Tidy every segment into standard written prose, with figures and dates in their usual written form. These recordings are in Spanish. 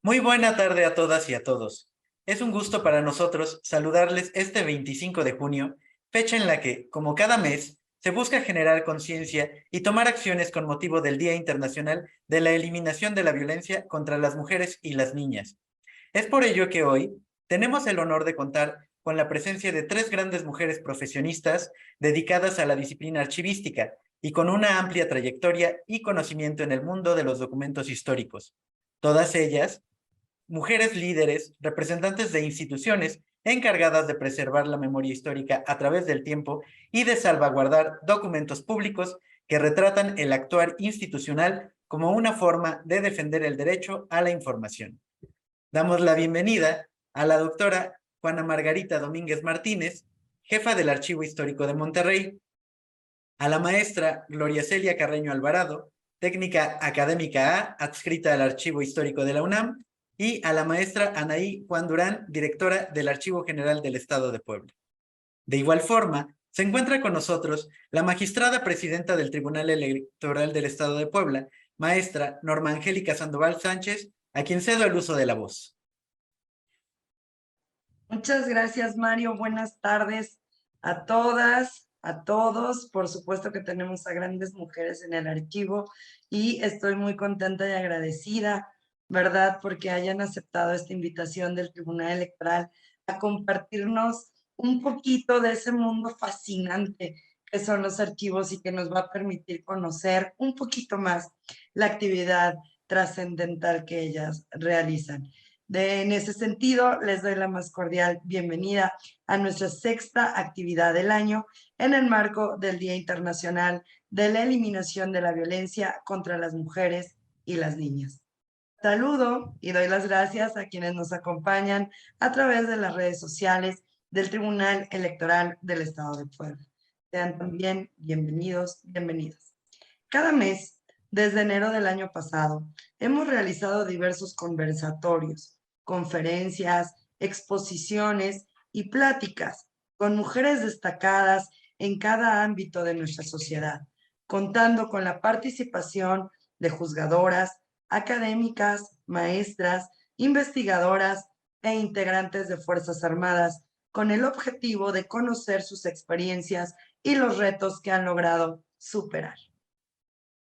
Muy buena tarde a todas y a todos. Es un gusto para nosotros saludarles este 25 de junio, fecha en la que, como cada mes, se busca generar conciencia y tomar acciones con motivo del Día Internacional de la Eliminación de la Violencia contra las Mujeres y las Niñas. Es por ello que hoy tenemos el honor de contar con la presencia de tres grandes mujeres profesionistas dedicadas a la disciplina archivística y con una amplia trayectoria y conocimiento en el mundo de los documentos históricos. Todas ellas mujeres líderes, representantes de instituciones encargadas de preservar la memoria histórica a través del tiempo y de salvaguardar documentos públicos que retratan el actuar institucional como una forma de defender el derecho a la información. Damos la bienvenida a la doctora Juana Margarita Domínguez Martínez, jefa del Archivo Histórico de Monterrey, a la maestra Gloria Celia Carreño Alvarado, técnica académica A, adscrita al Archivo Histórico de la UNAM, y a la maestra Anaí Juan Durán, directora del Archivo General del Estado de Puebla. De igual forma, se encuentra con nosotros la magistrada presidenta del Tribunal Electoral del Estado de Puebla, maestra Norma Angélica Sandoval Sánchez, a quien cedo el uso de la voz. Muchas gracias, Mario. Buenas tardes a todas, a todos. Por supuesto que tenemos a grandes mujeres en el archivo y estoy muy contenta y agradecida, ¿verdad? Porque hayan aceptado esta invitación del Tribunal Electoral a compartirnos un poquito de ese mundo fascinante que son los archivos y que nos va a permitir conocer un poquito más la actividad trascendental que ellas realizan. En ese sentido, les doy la más cordial bienvenida a nuestra sexta actividad del año en el marco del Día Internacional de la Eliminación de la Violencia contra las Mujeres y las Niñas. Saludo y doy las gracias a quienes nos acompañan a través de las redes sociales del Tribunal Electoral del Estado de Puebla. Sean también bienvenidos, bienvenidas. Cada mes, desde enero del año pasado, hemos realizado diversos conversatorios, conferencias, exposiciones y pláticas con mujeres destacadas en cada ámbito de nuestra sociedad, contando con la participación de juzgadoras, académicas, maestras, investigadoras e integrantes de Fuerzas Armadas, con el objetivo de conocer sus experiencias y los retos que han logrado superar.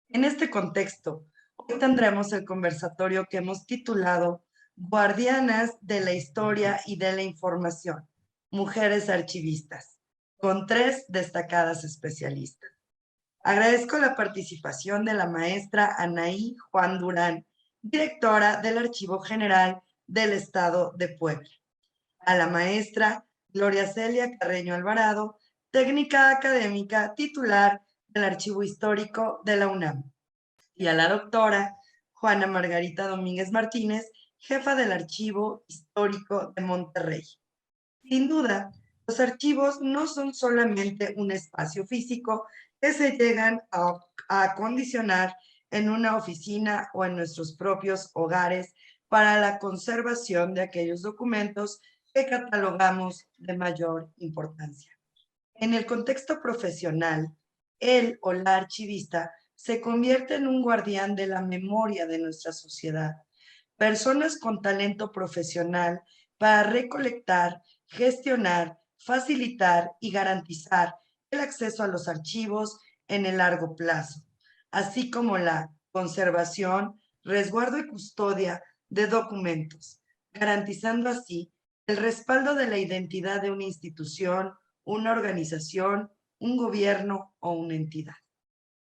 En este contexto, hoy tendremos el conversatorio que hemos titulado Guardianas de la Historia y de la Información, Mujeres Archivistas, con tres destacadas especialistas. Agradezco la participación de la maestra Anaí Juan Durán, directora del Archivo General del Estado de Puebla. A la maestra Gloria Celia Carreño Alvarado, técnica académica titular del Archivo Histórico de la UNAM. Y a la doctora Juana Margarita Domínguez Martínez, jefa del Archivo Histórico de Monterrey. Sin duda, los archivos no son solamente un espacio físico que se llegan a acondicionar en una oficina o en nuestros propios hogares para la conservación de aquellos documentos que catalogamos de mayor importancia. En el contexto profesional, el o la archivista se convierte en un guardián de la memoria de nuestra sociedad. Personas con talento profesional para recolectar, gestionar, facilitar y garantizar el acceso a los archivos en el largo plazo, así como la conservación, resguardo y custodia de documentos, garantizando así el respaldo de la identidad de una institución, una organización, un gobierno o una entidad.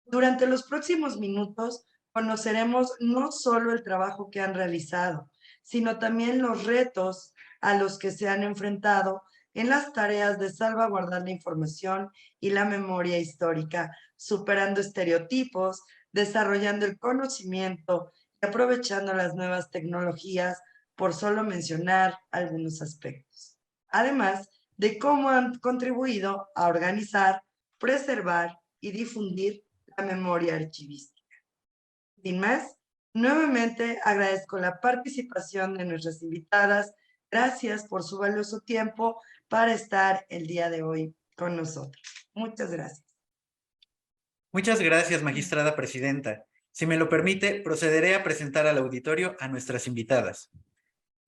Durante los próximos minutos conoceremos no solo el trabajo que han realizado, sino también los retos a los que se han enfrentado en las tareas de salvaguardar la información y la memoria histórica, superando estereotipos, desarrollando el conocimiento y aprovechando las nuevas tecnologías, por solo mencionar algunos aspectos. Además de cómo han contribuido a organizar, preservar y difundir la memoria archivística. Sin más, nuevamente agradezco la participación de nuestras invitadas. Gracias por su valioso tiempo para estar el día de hoy con nosotros. Muchas gracias. Muchas gracias, magistrada presidenta. Si me lo permite, procederé a presentar al auditorio a nuestras invitadas.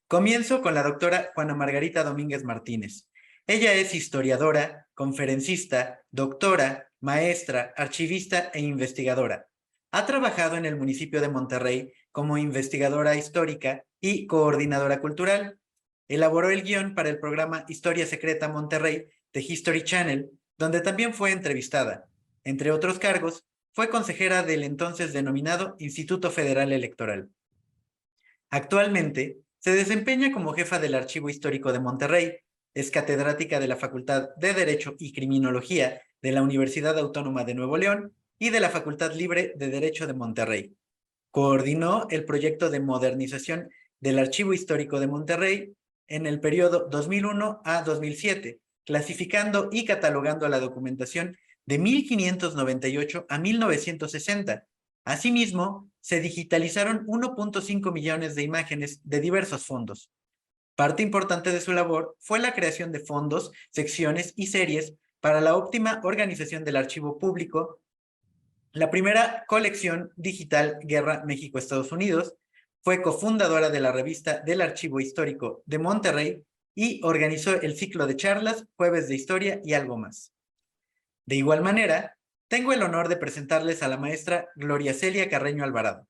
Comienzo con la doctora Juana Margarita Domínguez Martínez. Ella es historiadora, conferencista, doctora, maestra, archivista e investigadora. Ha trabajado en el municipio de Monterrey como investigadora histórica y coordinadora cultural. Elaboró el guión para el programa Historia Secreta Monterrey de History Channel, donde también fue entrevistada. Entre otros cargos, fue consejera del entonces denominado Instituto Federal Electoral. Actualmente, se desempeña como jefa del Archivo Histórico de Monterrey, es catedrática de la Facultad de Derecho y Criminología de la Universidad Autónoma de Nuevo León y de la Facultad Libre de Derecho de Monterrey. Coordinó el proyecto de modernización del Archivo Histórico de Monterrey en el periodo 2001 a 2007, clasificando y catalogando la documentación de 1598 a 1960. Asimismo, se digitalizaron 1.5 millones de imágenes de diversos fondos. Parte importante de su labor fue la creación de fondos, secciones y series para la óptima organización del archivo público. La primera colección digital Guerra México-Estados Unidos, fue cofundadora de la revista del Archivo Histórico de Monterrey y organizó el ciclo de charlas, Jueves de Historia y algo más. De igual manera, tengo el honor de presentarles a la maestra Gloria Celia Carreño Alvarado.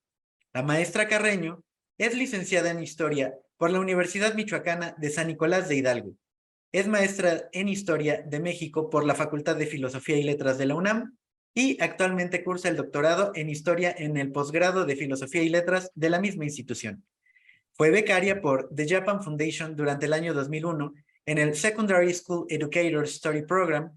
La maestra Carreño es licenciada en Historia por la Universidad Michoacana de San Nicolás de Hidalgo. Es maestra en Historia de México por la Facultad de Filosofía y Letras de la UNAM y actualmente cursa el doctorado en Historia en el posgrado de Filosofía y Letras de la misma institución. Fue becaria por The Japan Foundation durante el año 2001 en el Secondary School Educator Study Program.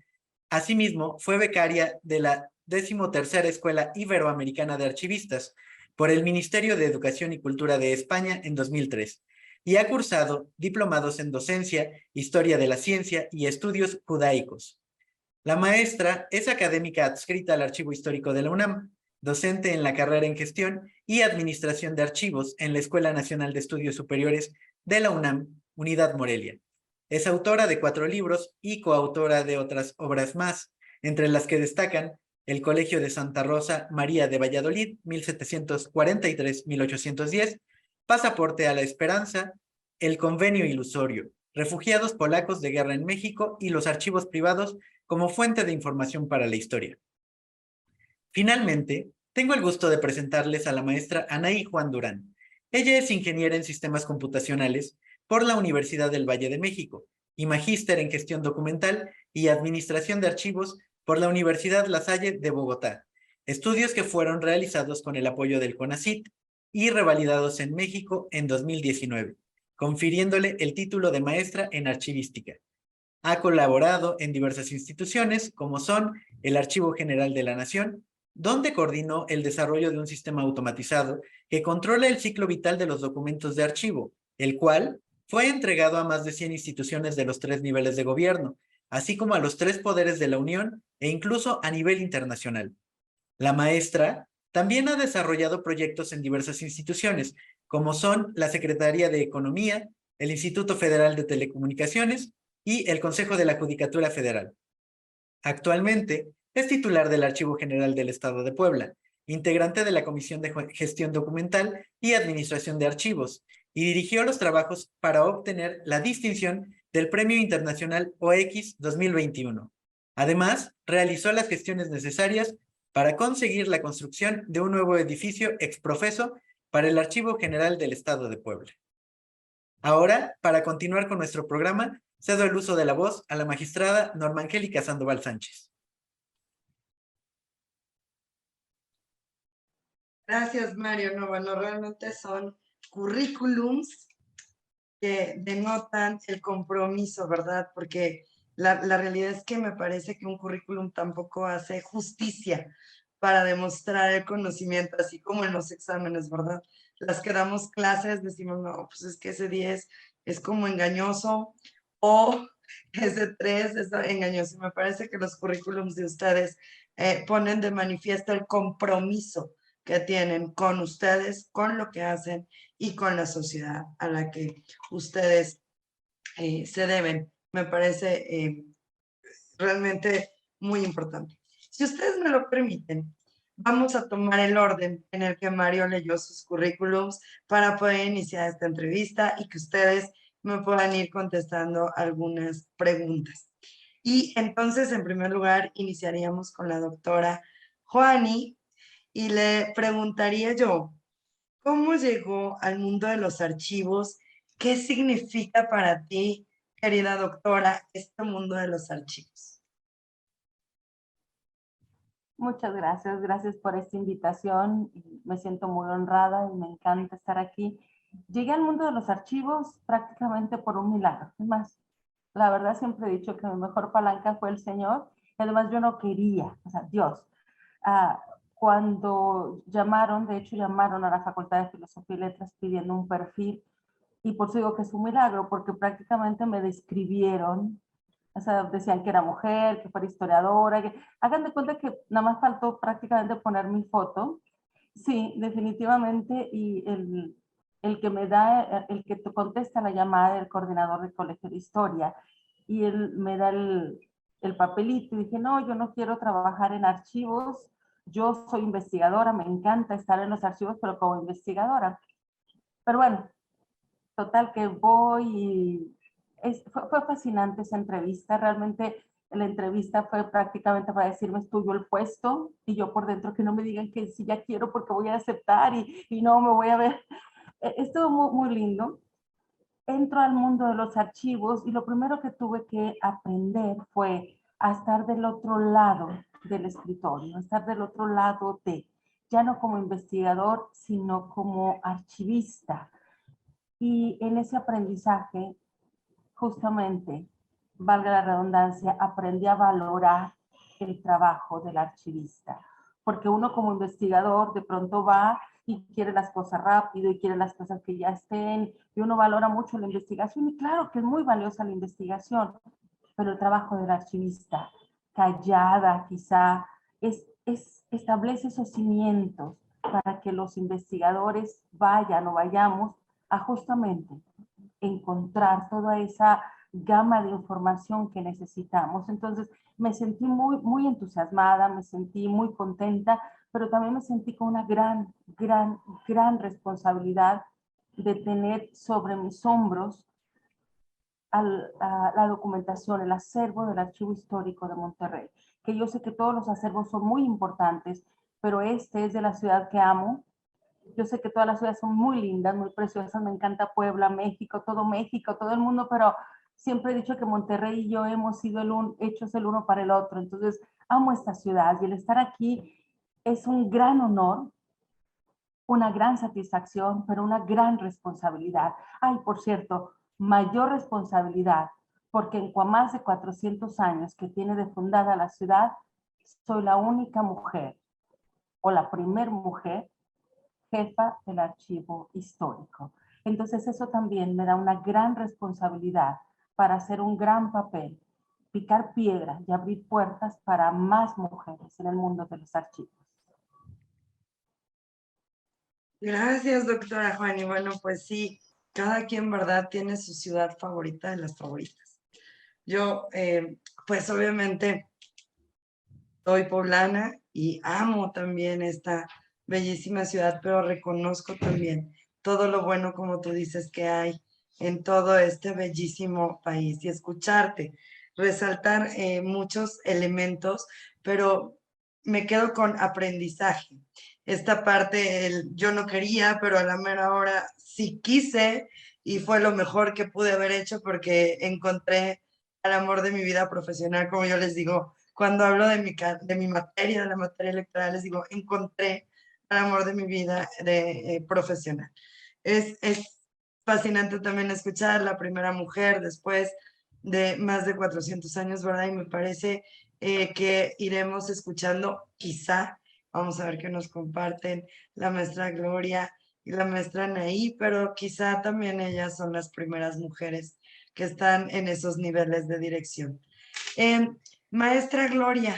Asimismo, fue becaria de la 13ª Escuela Iberoamericana de Archivistas por el Ministerio de Educación y Cultura de España en 2003 y ha cursado diplomados en docencia, historia de la ciencia y estudios judaicos. La maestra es académica adscrita al Archivo Histórico de la UNAM, docente en la carrera en Gestión y Administración de Archivos en la Escuela Nacional de Estudios Superiores de la UNAM, Unidad Morelia. Es autora de 4 libros y coautora de otras obras más, entre las que destacan El Colegio de Santa Rosa María de Valladolid, 1743-1810, Pasaporte a la Esperanza, El Convenio Ilusorio, Refugiados Polacos de Guerra en México y los archivos privados como fuente de información para la historia. Finalmente, tengo el gusto de presentarles a la maestra Anaí Juan Durán. Ella es ingeniera en sistemas computacionales por la Universidad del Valle de México y magíster en gestión documental y administración de archivos por la Universidad La Salle de Bogotá, estudios que fueron realizados con el apoyo del CONACYT y revalidados en México en 2019, confiriéndole el título de maestra en archivística. Ha colaborado en diversas instituciones, como son el Archivo General de la Nación, donde coordinó el desarrollo de un sistema automatizado que controla el ciclo vital de los documentos de archivo, el cual fue entregado a más de 100 instituciones de los 3 niveles de gobierno, así como a los 3 poderes de la Unión e incluso a nivel internacional. La maestra también ha desarrollado proyectos en diversas instituciones, como son la Secretaría de Economía, el Instituto Federal de Telecomunicaciones y el Consejo de la Judicatura Federal. Actualmente es titular del Archivo General del Estado de Puebla, integrante de la Comisión de Gestión Documental y Administración de Archivos, y dirigió los trabajos para obtener la distinción del Premio Internacional OX 2021. Además, realizó las gestiones necesarias para conseguir la construcción de un nuevo edificio exprofeso para el Archivo General del Estado de Puebla. Ahora, para continuar con nuestro programa, cedo el uso de la voz a la magistrada Norma Angélica Sandoval Sánchez. Gracias, Mario. No, bueno, realmente son currículums que denotan el compromiso, ¿verdad? Porque la realidad es que me parece que un currículum tampoco hace justicia para demostrar el conocimiento, así como en los exámenes, ¿verdad? Las que damos clases decimos, no, pues es que ese 10 es como engañoso o ese 3 es engañoso. Me parece que los currículums de ustedes ponen de manifiesto el compromiso que tienen con ustedes, con lo que hacen y con la sociedad a la que ustedes se deben. Me parece realmente muy importante. Si ustedes me lo permiten, vamos a tomar el orden en el que Mario leyó sus currículums para poder iniciar esta entrevista y que ustedes me puedan ir contestando algunas preguntas. Y entonces, en primer lugar, iniciaríamos con la doctora Juani y le preguntaría yo, ¿cómo llegó al mundo de los archivos? ¿Qué significa para ti, querida doctora, este mundo de los archivos? Muchas gracias, gracias por esta invitación. Me siento muy honrada y me encanta estar aquí. Llegué al mundo de los archivos prácticamente por un milagro. Es más, la verdad siempre he dicho que mi mejor palanca fue el Señor. Además, yo no quería, o sea, Dios. Ah, cuando llamaron, de hecho llamaron a la Facultad de Filosofía y Letras pidiendo un perfil, y por eso digo que es un milagro, porque prácticamente me describieron. O sea, decían que era mujer, que fuera historiadora, que hagan de cuenta que nada más faltó prácticamente poner mi foto. Sí, definitivamente, y el que me da, el que te contesta la llamada del coordinador del colegio de historia, y él me da el papelito, y dije, no, yo no quiero trabajar en archivos, yo soy investigadora, me encanta estar en los archivos, pero como investigadora. Pero bueno, total que voy y fue fascinante esa entrevista. Realmente la entrevista fue prácticamente para decirme es tuyo el puesto y yo por dentro que no me digan que sí ya quiero porque voy a aceptar y no me voy a ver. Estuvo muy, muy lindo. Entro al mundo de los archivos y lo primero que tuve que aprender fue a estar del otro lado del escritorio, a estar del otro lado de, ya no como investigador, sino como archivista. Y en ese aprendizaje, justamente, valga la redundancia, aprendí a valorar el trabajo del archivista. Porque uno como investigador de pronto va y quiere las cosas rápido y quiere las cosas que ya estén, y uno valora mucho la investigación, y claro que es muy valiosa la investigación, pero el trabajo del archivista, callada quizá, establece esos cimientos para que los investigadores vayan o vayamos a justamente encontrar toda esa gama de información que necesitamos. Entonces me sentí muy, muy entusiasmada, me sentí muy contenta, pero también me sentí con una gran responsabilidad de tener sobre mis hombros a la documentación, el acervo del Archivo Histórico de Monterrey, que yo sé que todos los acervos son muy importantes, pero este es de la ciudad que amo. Yo sé que todas las ciudades son muy lindas, muy preciosas, me encanta Puebla, México, todo el mundo, pero siempre he dicho que Monterrey y yo hemos sido hechos el uno para el otro, entonces amo esta ciudad y el estar aquí es un gran honor, una gran satisfacción, pero una gran responsabilidad. Ay, por cierto, mayor responsabilidad, porque en más de 400 años que tiene de fundada la ciudad, soy la única mujer o la primer mujer jefa del archivo histórico. Entonces eso también me da una gran responsabilidad para hacer un gran papel, picar piedra y abrir puertas para más mujeres en el mundo de los archivos. Gracias, doctora Juan. Y bueno, pues sí, cada quien, ¿verdad?, tiene su ciudad favorita de las favoritas. Yo, pues obviamente, soy poblana y amo también esta bellísima ciudad, pero reconozco también todo lo bueno, como tú dices, que hay en todo este bellísimo país y escucharte, resaltar muchos elementos, pero me quedo con aprendizaje. Esta parte, yo no quería, pero a la mera hora sí quise y fue lo mejor que pude haber hecho porque encontré al amor de mi vida profesional, como yo les digo, cuando hablo de mi materia, de la materia electoral, les digo, encontré el amor de mi vida profesional. Es fascinante también escuchar la primera mujer después de más de 400 años, ¿verdad? Y me parece que iremos escuchando, quizá, vamos a ver qué nos comparten la maestra Gloria y la maestra Anaí, pero quizá también ellas son las primeras mujeres que están en esos niveles de dirección. Maestra Gloria,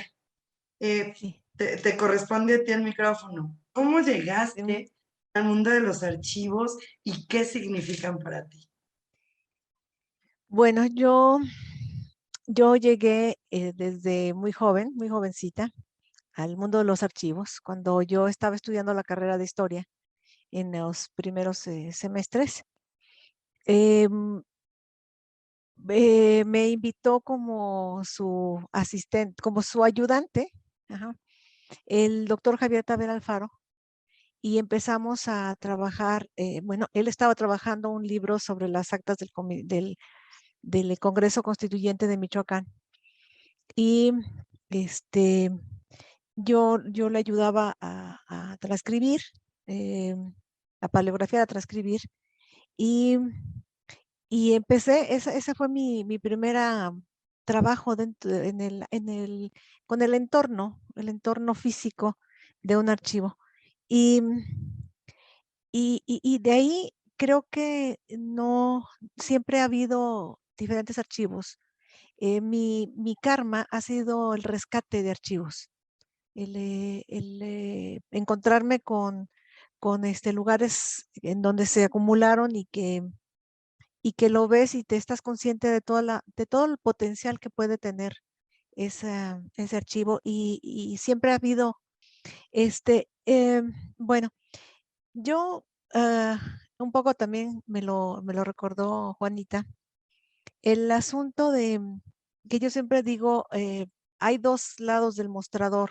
Sí. te corresponde a ti el micrófono. ¿Cómo llegaste al mundo de los archivos y qué significan para ti? Bueno, yo llegué desde muy joven, muy jovencita, al mundo de los archivos cuando yo estaba estudiando la carrera de historia en los primeros semestres. Me invitó como su asistente, como su ayudante, ajá, el doctor Javier Tavera Alfaro, y empezamos a trabajar, bueno, él estaba trabajando un libro sobre las actas del Congreso Constituyente de Michoacán. Y yo le ayudaba a transcribir, a paleografiar, a transcribir, y, y empecé, ese fue mi primera trabajo con el entorno físico de un archivo. Y, y de ahí creo que no, siempre ha habido diferentes archivos. Mi karma ha sido el rescate de archivos, el encontrarme con lugares en donde se acumularon y que lo ves y te estás consciente de de todo el potencial que puede tener ese archivo. Y siempre ha habido, bueno, yo un poco también me lo recordó Juanita, el asunto de que yo siempre digo, hay dos lados del mostrador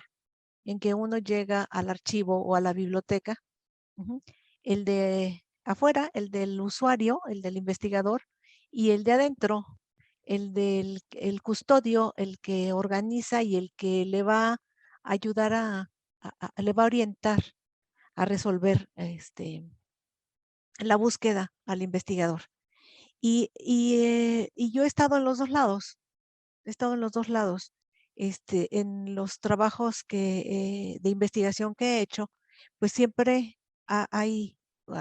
en que uno llega al archivo o a la biblioteca. Ujú. El de afuera, el del usuario, el del investigador, y el de adentro, el custodio, el que organiza y el que le va a ayudar le va a orientar a resolver la búsqueda al investigador. Y yo he estado en los dos lados, he estado en los dos lados. En los trabajos de investigación que he hecho, pues siempre hay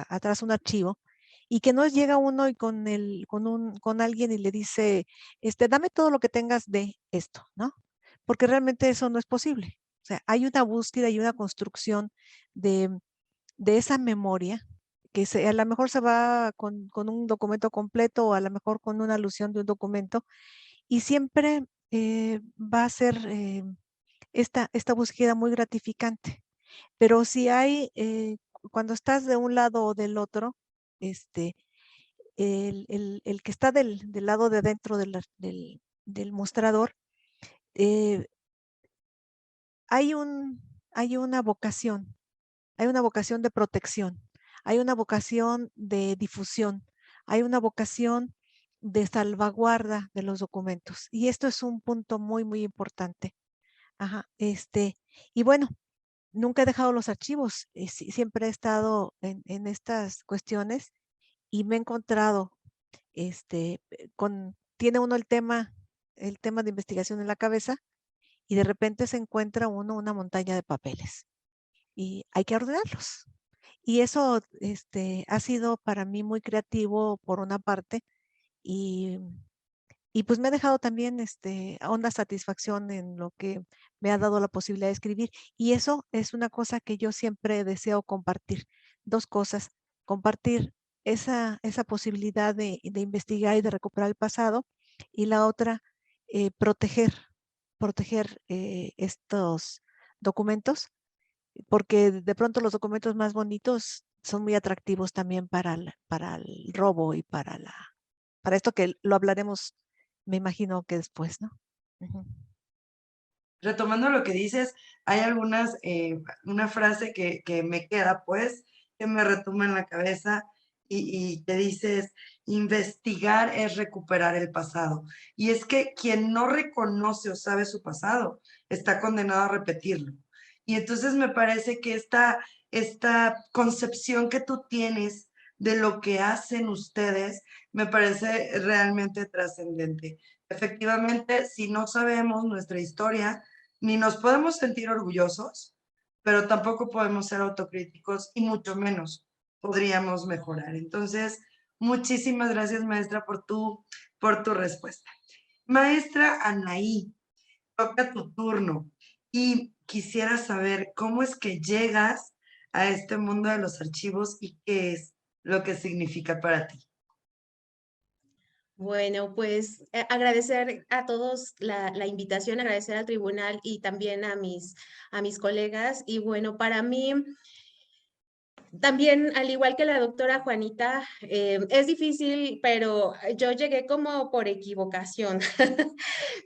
atrás un archivo y que no llega uno y con alguien y le dice, dame todo lo que tengas de esto, ¿no? Porque realmente eso no es posible. O sea, hay una búsqueda y una construcción de, de esa memoria que a lo mejor se va con un documento completo o a lo mejor con una alusión de un documento y siempre va a ser esta búsqueda muy gratificante. Pero si hay, cuando estás de un lado o del otro, el que está del lado de dentro del mostrador, eh, hay hay hay una vocación de protección, hay una vocación de difusión, hay una vocación de salvaguarda de los documentos. Y esto es un punto muy, muy importante. Ajá, y bueno, nunca he dejado los archivos, siempre he estado en estas cuestiones y me he encontrado, tiene uno el tema de investigación en la cabeza y de repente se encuentra uno una montaña de papeles y hay que ordenarlos. Y eso, ha sido para mí muy creativo por una parte y y pues me ha dejado también honda satisfacción en lo que me ha dado la posibilidad de escribir. Y eso es una cosa que yo siempre deseo compartir. Dos cosas, compartir esa posibilidad de investigar y de recuperar el pasado. Y la otra, proteger estos documentos, porque de pronto los documentos más bonitos son muy atractivos también para el robo y para esto que lo hablaremos, me imagino que después, ¿no? Ujú. Retomando lo que dices, hay una frase que me queda, pues, que me retumba en la cabeza y que dices, investigar es recuperar el pasado. Y es que quien no reconoce o sabe su pasado está condenado a repetirlo. Y entonces me parece que esta concepción que tú tienes de lo que hacen ustedes me parece realmente trascendente. Efectivamente, si no sabemos nuestra historia, ni nos podemos sentir orgullosos, pero tampoco podemos ser autocríticos y mucho menos podríamos mejorar. Entonces, muchísimas gracias, maestra, por tu respuesta. Maestra Anaí, toca tu turno y quisiera saber cómo es que llegas a este mundo de los archivos y qué es lo que significa para ti. Bueno, pues agradecer a todos la invitación, agradecer al tribunal y también a mis colegas. Y bueno, para mí también, al igual que la doctora Juanita, es difícil, pero yo llegué como por equivocación.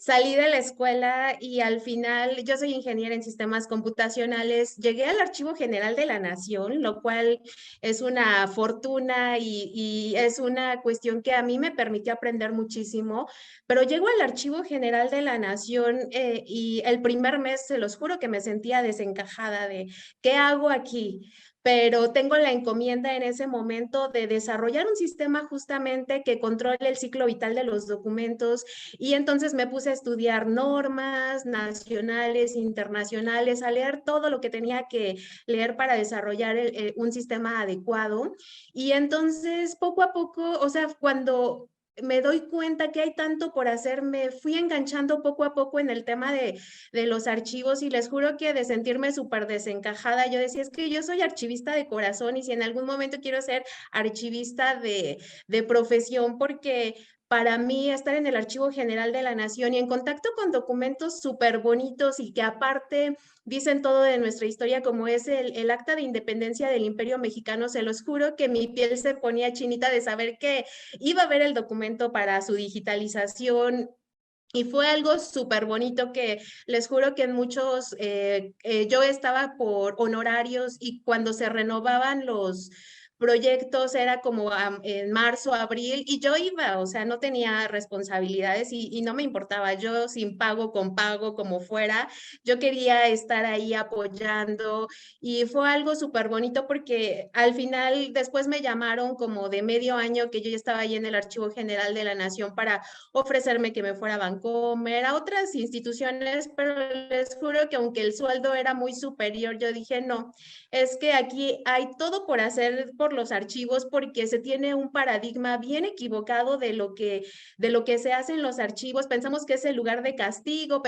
Salí de la escuela y al final, yo soy ingeniera en sistemas computacionales, llegué al Archivo General de la Nación, lo cual es una fortuna y es una cuestión que a mí me permitió aprender muchísimo, pero llego al Archivo General de la Nación y el primer mes, se los juro que me sentía desencajada de, ¿qué hago aquí? Pero tengo la encomienda en ese momento de desarrollar un sistema justamente que controle el ciclo vital de los documentos y entonces me puse a estudiar normas nacionales, internacionales, a leer todo lo que tenía que leer para desarrollar un sistema adecuado y entonces poco a poco, o sea, cuando me doy cuenta que hay tanto por hacer, me fui enganchando poco a poco en el tema de los archivos y les juro que de sentirme súper desencajada, yo decía, es que yo soy archivista de corazón y si en algún momento quiero ser archivista de profesión, porque para mí estar en el Archivo General de la Nación y en contacto con documentos súper bonitos y que aparte dicen todo de nuestra historia, como es el Acta de Independencia del Imperio Mexicano, se los juro que mi piel se ponía chinita de saber que iba a ver el documento para su digitalización. Y fue algo súper bonito que les juro que en muchos, yo estaba por honorarios y cuando se renovaban los proyectos era como en marzo, abril y yo iba, o sea, no tenía responsabilidades y no me importaba, yo sin pago, con pago, como fuera, yo quería estar ahí apoyando y fue algo súper bonito porque al final después me llamaron como de medio año que yo ya estaba ahí en el Archivo General de la Nación para ofrecerme que me fuera a Vancomer, a otras instituciones, pero les juro que aunque el sueldo era muy superior, yo dije, no, es que aquí hay todo por hacer por los archivos porque se tiene un paradigma bien equivocado de lo que se hace en los archivos. Pensamos que es el lugar de castigo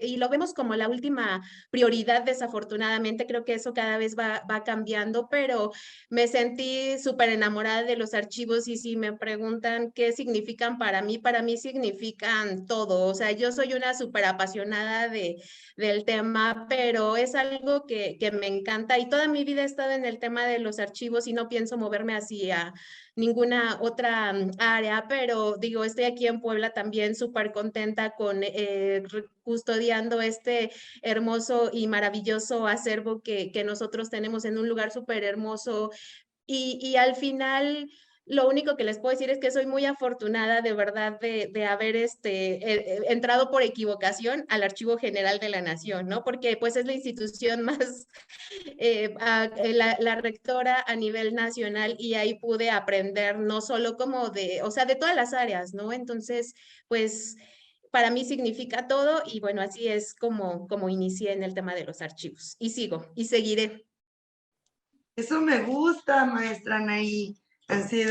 y lo vemos como la última prioridad, desafortunadamente. Creo que eso cada vez va cambiando, pero me sentí súper enamorada de los archivos y si me preguntan qué significan para mí significan todo. O sea, yo soy una súper apasionada del tema, pero es algo que me encanta y toda mi vida he estado en el tema de los archivos y no pienso moverme hacia ninguna otra área, pero digo, estoy aquí en Puebla también súper contenta con custodiando este hermoso y maravilloso acervo que nosotros tenemos en un lugar súper hermoso y al final, lo único que les puedo decir es que soy muy afortunada de verdad de haber entrado por equivocación al Archivo General de la Nación, ¿no? Porque pues es la institución más, la rectora a nivel nacional y ahí pude aprender no solo como o sea, de todas las áreas, ¿no? Entonces, pues para mí significa todo y bueno, así es como inicié en el tema de los archivos y sigo y seguiré. Eso me gusta, maestra Anaí, así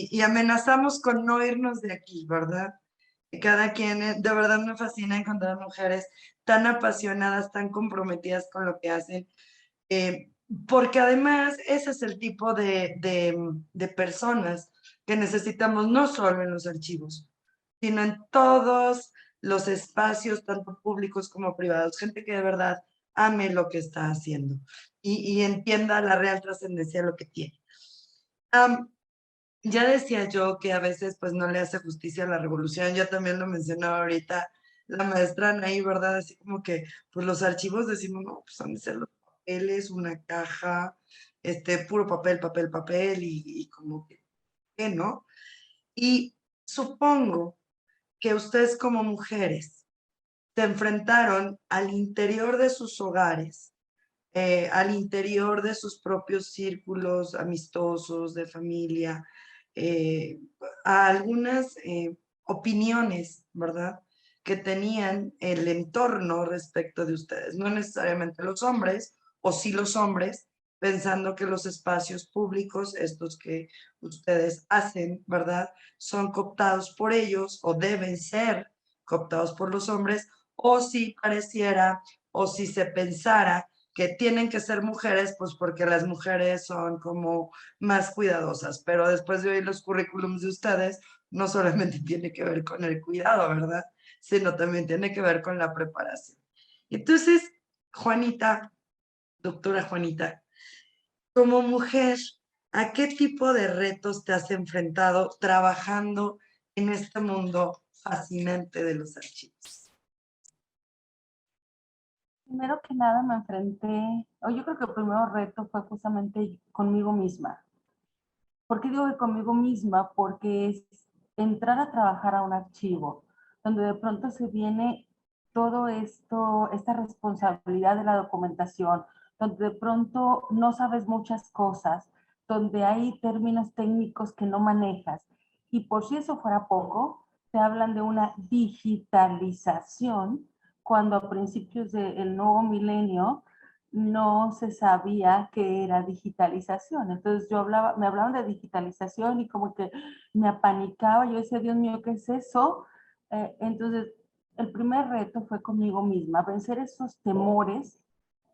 y amenazamos con no irnos de aquí, ¿verdad? Y cada quien, de verdad me fascina encontrar mujeres tan apasionadas, tan comprometidas con lo que hacen, eh, porque además ese es el tipo de personas que necesitamos no solo en los archivos, sino en todos los espacios, tanto públicos como privados, gente que de verdad ame lo que está haciendo y entienda la real trascendencia de lo que tiene. Ya decía yo que a veces pues no le hace justicia a la revolución, ya también lo mencionaba ahorita la maestra Anaí, ¿verdad? Así como que pues los archivos decimos, no, pues han de ser los papeles, una caja, puro papel, papel, papel y como que, ¿qué, no? Y supongo que ustedes como mujeres se enfrentaron al interior de sus hogares, al interior de sus propios círculos amistosos, de familia, eh, a algunas opiniones, ¿verdad? Que tenían el entorno respecto de ustedes, no necesariamente los hombres, o sí los hombres, pensando que los espacios públicos, estos que ustedes hacen, ¿verdad? Son cooptados por ellos o deben ser cooptados por los hombres, o si pareciera o si se pensara que tienen que ser mujeres, pues porque las mujeres son como más cuidadosas, pero después de oír los currículums de ustedes, no solamente tiene que ver con el cuidado, ¿verdad? Sino también tiene que ver con la preparación. Entonces, Juanita, doctora Juanita, como mujer, ¿a qué tipo de retos te has enfrentado trabajando en este mundo fascinante de los archivos? Primero que nada me enfrenté, o yo creo que el primer reto fue justamente conmigo misma. ¿Por qué digo que conmigo misma? Porque es entrar a trabajar a un archivo, donde de pronto se viene todo esto, esta responsabilidad de la documentación, donde de pronto no sabes muchas cosas, donde hay términos técnicos que no manejas. Y por si eso fuera poco, te hablan de una digitalización, cuando a principios del nuevo milenio no se sabía qué era digitalización. Entonces me hablaban de digitalización y como que me apanicaba. Yo decía, Dios mío, ¿qué es eso? Entonces, el primer reto fue conmigo misma, vencer esos temores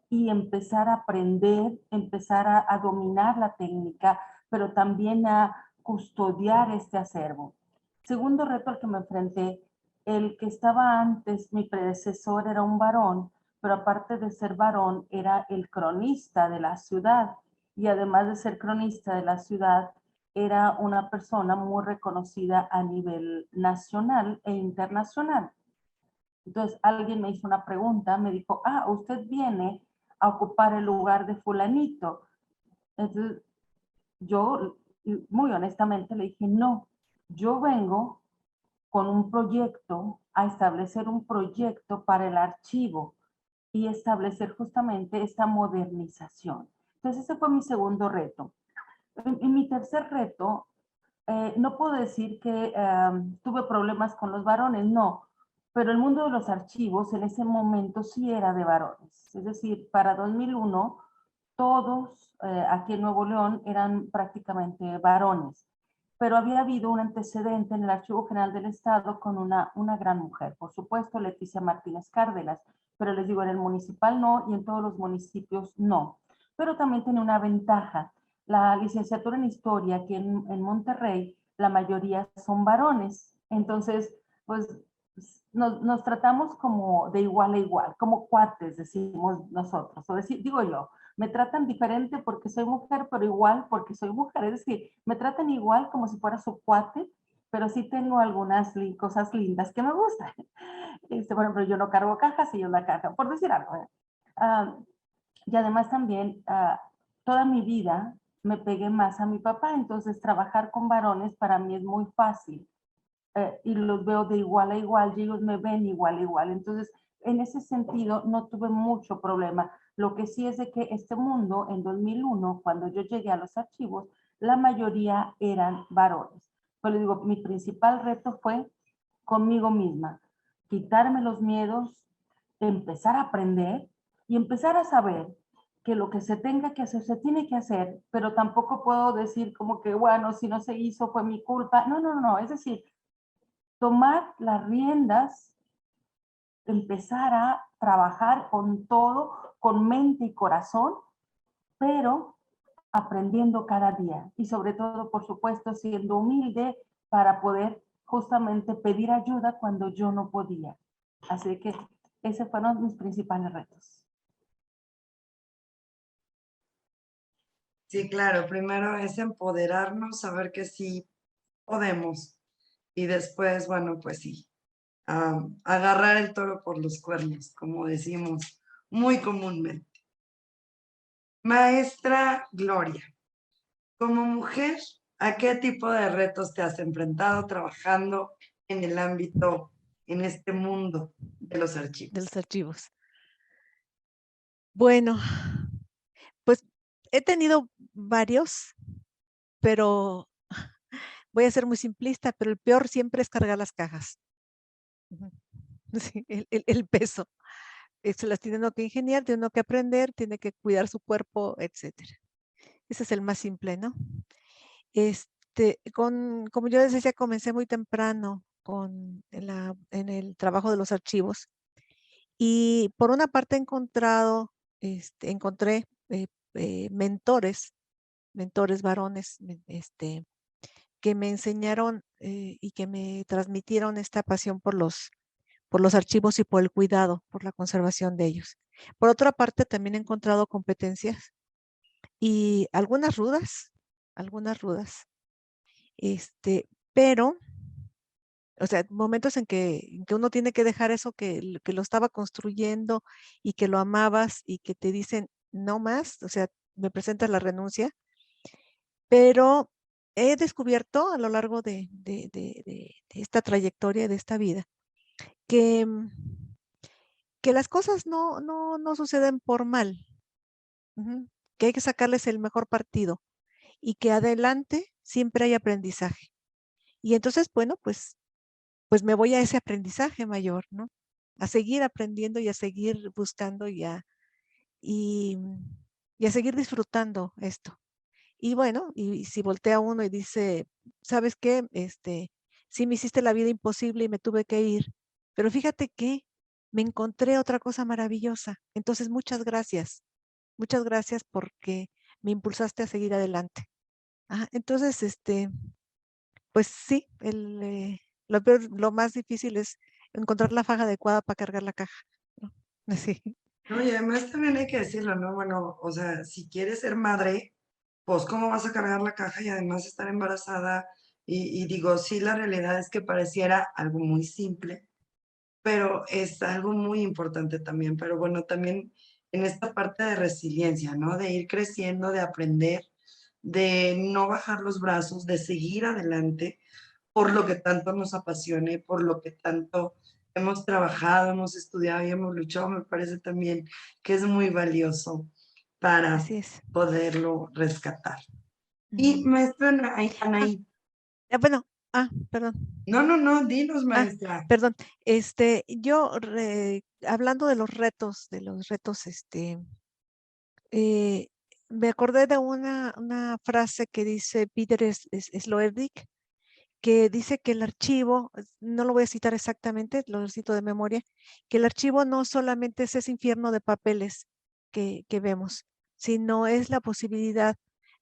y empezar a aprender, empezar a dominar la técnica, pero también a custodiar este acervo. Segundo reto al que me enfrenté, el que estaba antes, mi predecesor era un varón, pero aparte de ser varón, era el cronista de la ciudad. Y además de ser cronista de la ciudad, era una persona muy reconocida a nivel nacional e internacional. Entonces alguien me hizo una pregunta, me dijo, usted viene a ocupar el lugar de fulanito. Entonces yo muy honestamente le dije, no, yo vengo con un proyecto a establecer un proyecto para el archivo y establecer justamente esta modernización. Entonces ese fue mi segundo reto. En mi tercer reto, no puedo decir que tuve problemas con los varones, no, pero el mundo de los archivos en ese momento sí era de varones. Es decir, para 2001, todos aquí en Nuevo León eran prácticamente varones, pero había habido un antecedente en el Archivo General del Estado con una gran mujer, por supuesto, Leticia Martínez Cárdenas, pero les digo, en el municipal no y en todos los municipios no. Pero también tiene una ventaja. La licenciatura en Historia aquí en Monterrey, la mayoría son varones. Entonces, pues nos tratamos como de igual a igual, como cuates, decimos nosotros. O digo yo, me tratan diferente porque soy mujer, pero igual porque soy mujer. Es decir, me tratan igual como si fuera su cuate, pero sí tengo algunas cosas lindas que me gustan. Por ejemplo, yo no cargo cajas y ellos la cargan, por decir algo. Y además también, toda mi vida me pegué más a mi papá, entonces trabajar con varones para mí es muy fácil. Y los veo de igual a igual y ellos me ven igual a igual. Entonces, en ese sentido, no tuve mucho problema. Lo que sí es de que este mundo, en 2001, cuando yo llegué a los archivos, la mayoría eran varones. Pero digo, mi principal reto fue conmigo misma, quitarme los miedos, empezar a aprender y empezar a saber que lo que se tenga que hacer, se tiene que hacer, pero tampoco puedo decir como que, bueno, si no se hizo fue mi culpa. No, no, no, es decir, tomar las riendas, empezar a trabajar con todo, con mente y corazón, pero aprendiendo cada día y sobre todo, por supuesto, siendo humilde para poder justamente pedir ayuda cuando yo no podía. Así que esos fueron mis principales retos. Sí, claro, primero es empoderarnos, saber que sí podemos y después, bueno, pues sí, agarrar el toro por los cuernos, como decimos muy comúnmente. Maestra Gloria, como mujer, ¿a qué tipo de retos te has enfrentado trabajando en el ámbito, en este mundo de los De archivos? los archivos. Bueno, pues he tenido varios, pero voy a ser muy simplista, pero el peor siempre es cargar las cajas. Ujú. Sí, el peso. Se las tiene uno que ingeniar, tiene uno que aprender, tiene que cuidar su cuerpo, etcétera. Ese es el más simple, ¿no? Como yo les decía, comencé muy temprano en el trabajo de los archivos y por una parte encontré mentores varones, que me enseñaron y que me transmitieron esta pasión por los archivos y por el cuidado, por la conservación de ellos. Por otra parte, también he encontrado competencias y algunas rudas, pero, o sea, momentos en que uno tiene que dejar eso que lo estaba construyendo y que lo amabas y que te dicen no más, o sea, me presentas la renuncia, pero he descubierto a lo largo de esta trayectoria, de esta vida, que, que las cosas no suceden por mal, ujú, que hay que sacarles el mejor partido y que adelante siempre hay aprendizaje. Y entonces, bueno, pues me voy a ese aprendizaje mayor, ¿no? A seguir aprendiendo y a seguir buscando y, y a seguir disfrutando esto. Y bueno, y si voltea uno y dice, ¿sabes qué? Sí me hiciste la vida imposible y me tuve que ir, pero fíjate que me encontré otra cosa maravillosa. Entonces, muchas gracias. Muchas gracias porque me impulsaste a seguir adelante. Ajá, entonces, pues sí, lo más difícil es encontrar la faja adecuada para cargar la caja, ¿no? Sí, No, y además también hay que decirlo, ¿no? Bueno, o sea, si quieres ser madre, pues cómo vas a cargar la caja y además estar embarazada. Y digo, sí, la realidad es que pareciera algo muy simple, pero es algo muy importante también. Pero bueno, también en esta parte de resiliencia, ¿no? De ir creciendo, de aprender, de no bajar los brazos, de seguir adelante por lo que tanto nos apasione, por lo que tanto hemos trabajado, hemos estudiado y hemos luchado, me parece también que es muy valioso para así es. poderlo rescatar. Y Ujú. maestra Ah, Anaí, bueno, perdón. no, dinos Ah, maestra. perdón. Hablando de los retos, eh, me acordé de una frase que dice Peter Slowik, que dice que el archivo, no lo voy a citar exactamente, lo cito de memoria, que el archivo no solamente es ese infierno de papeles que vemos, sino es la posibilidad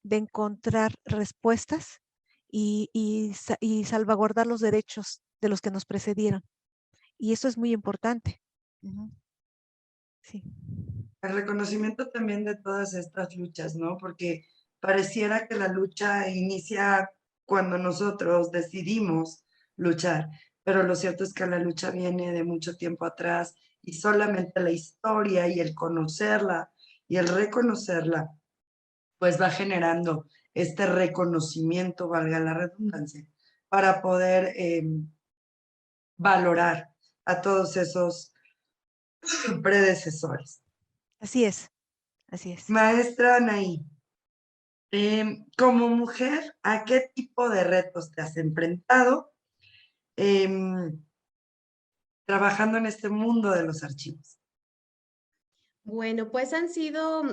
de encontrar respuestas y salvaguardar los derechos de los que nos precedieron. Y eso es muy importante. Ujú, sí, El reconocimiento también de todas estas luchas, ¿no? Porque pareciera que la lucha inicia cuando nosotros decidimos luchar, pero lo cierto es que la lucha viene de mucho tiempo atrás y solamente la historia y el conocerla y el reconocerla, pues va generando este reconocimiento, valga la redundancia, para poder valorar a todos esos predecesores. así es, así es. Maestra Anaí, como mujer, ¿a qué tipo de retos te has enfrentado trabajando en este mundo de los archivos? Bueno, pues han sido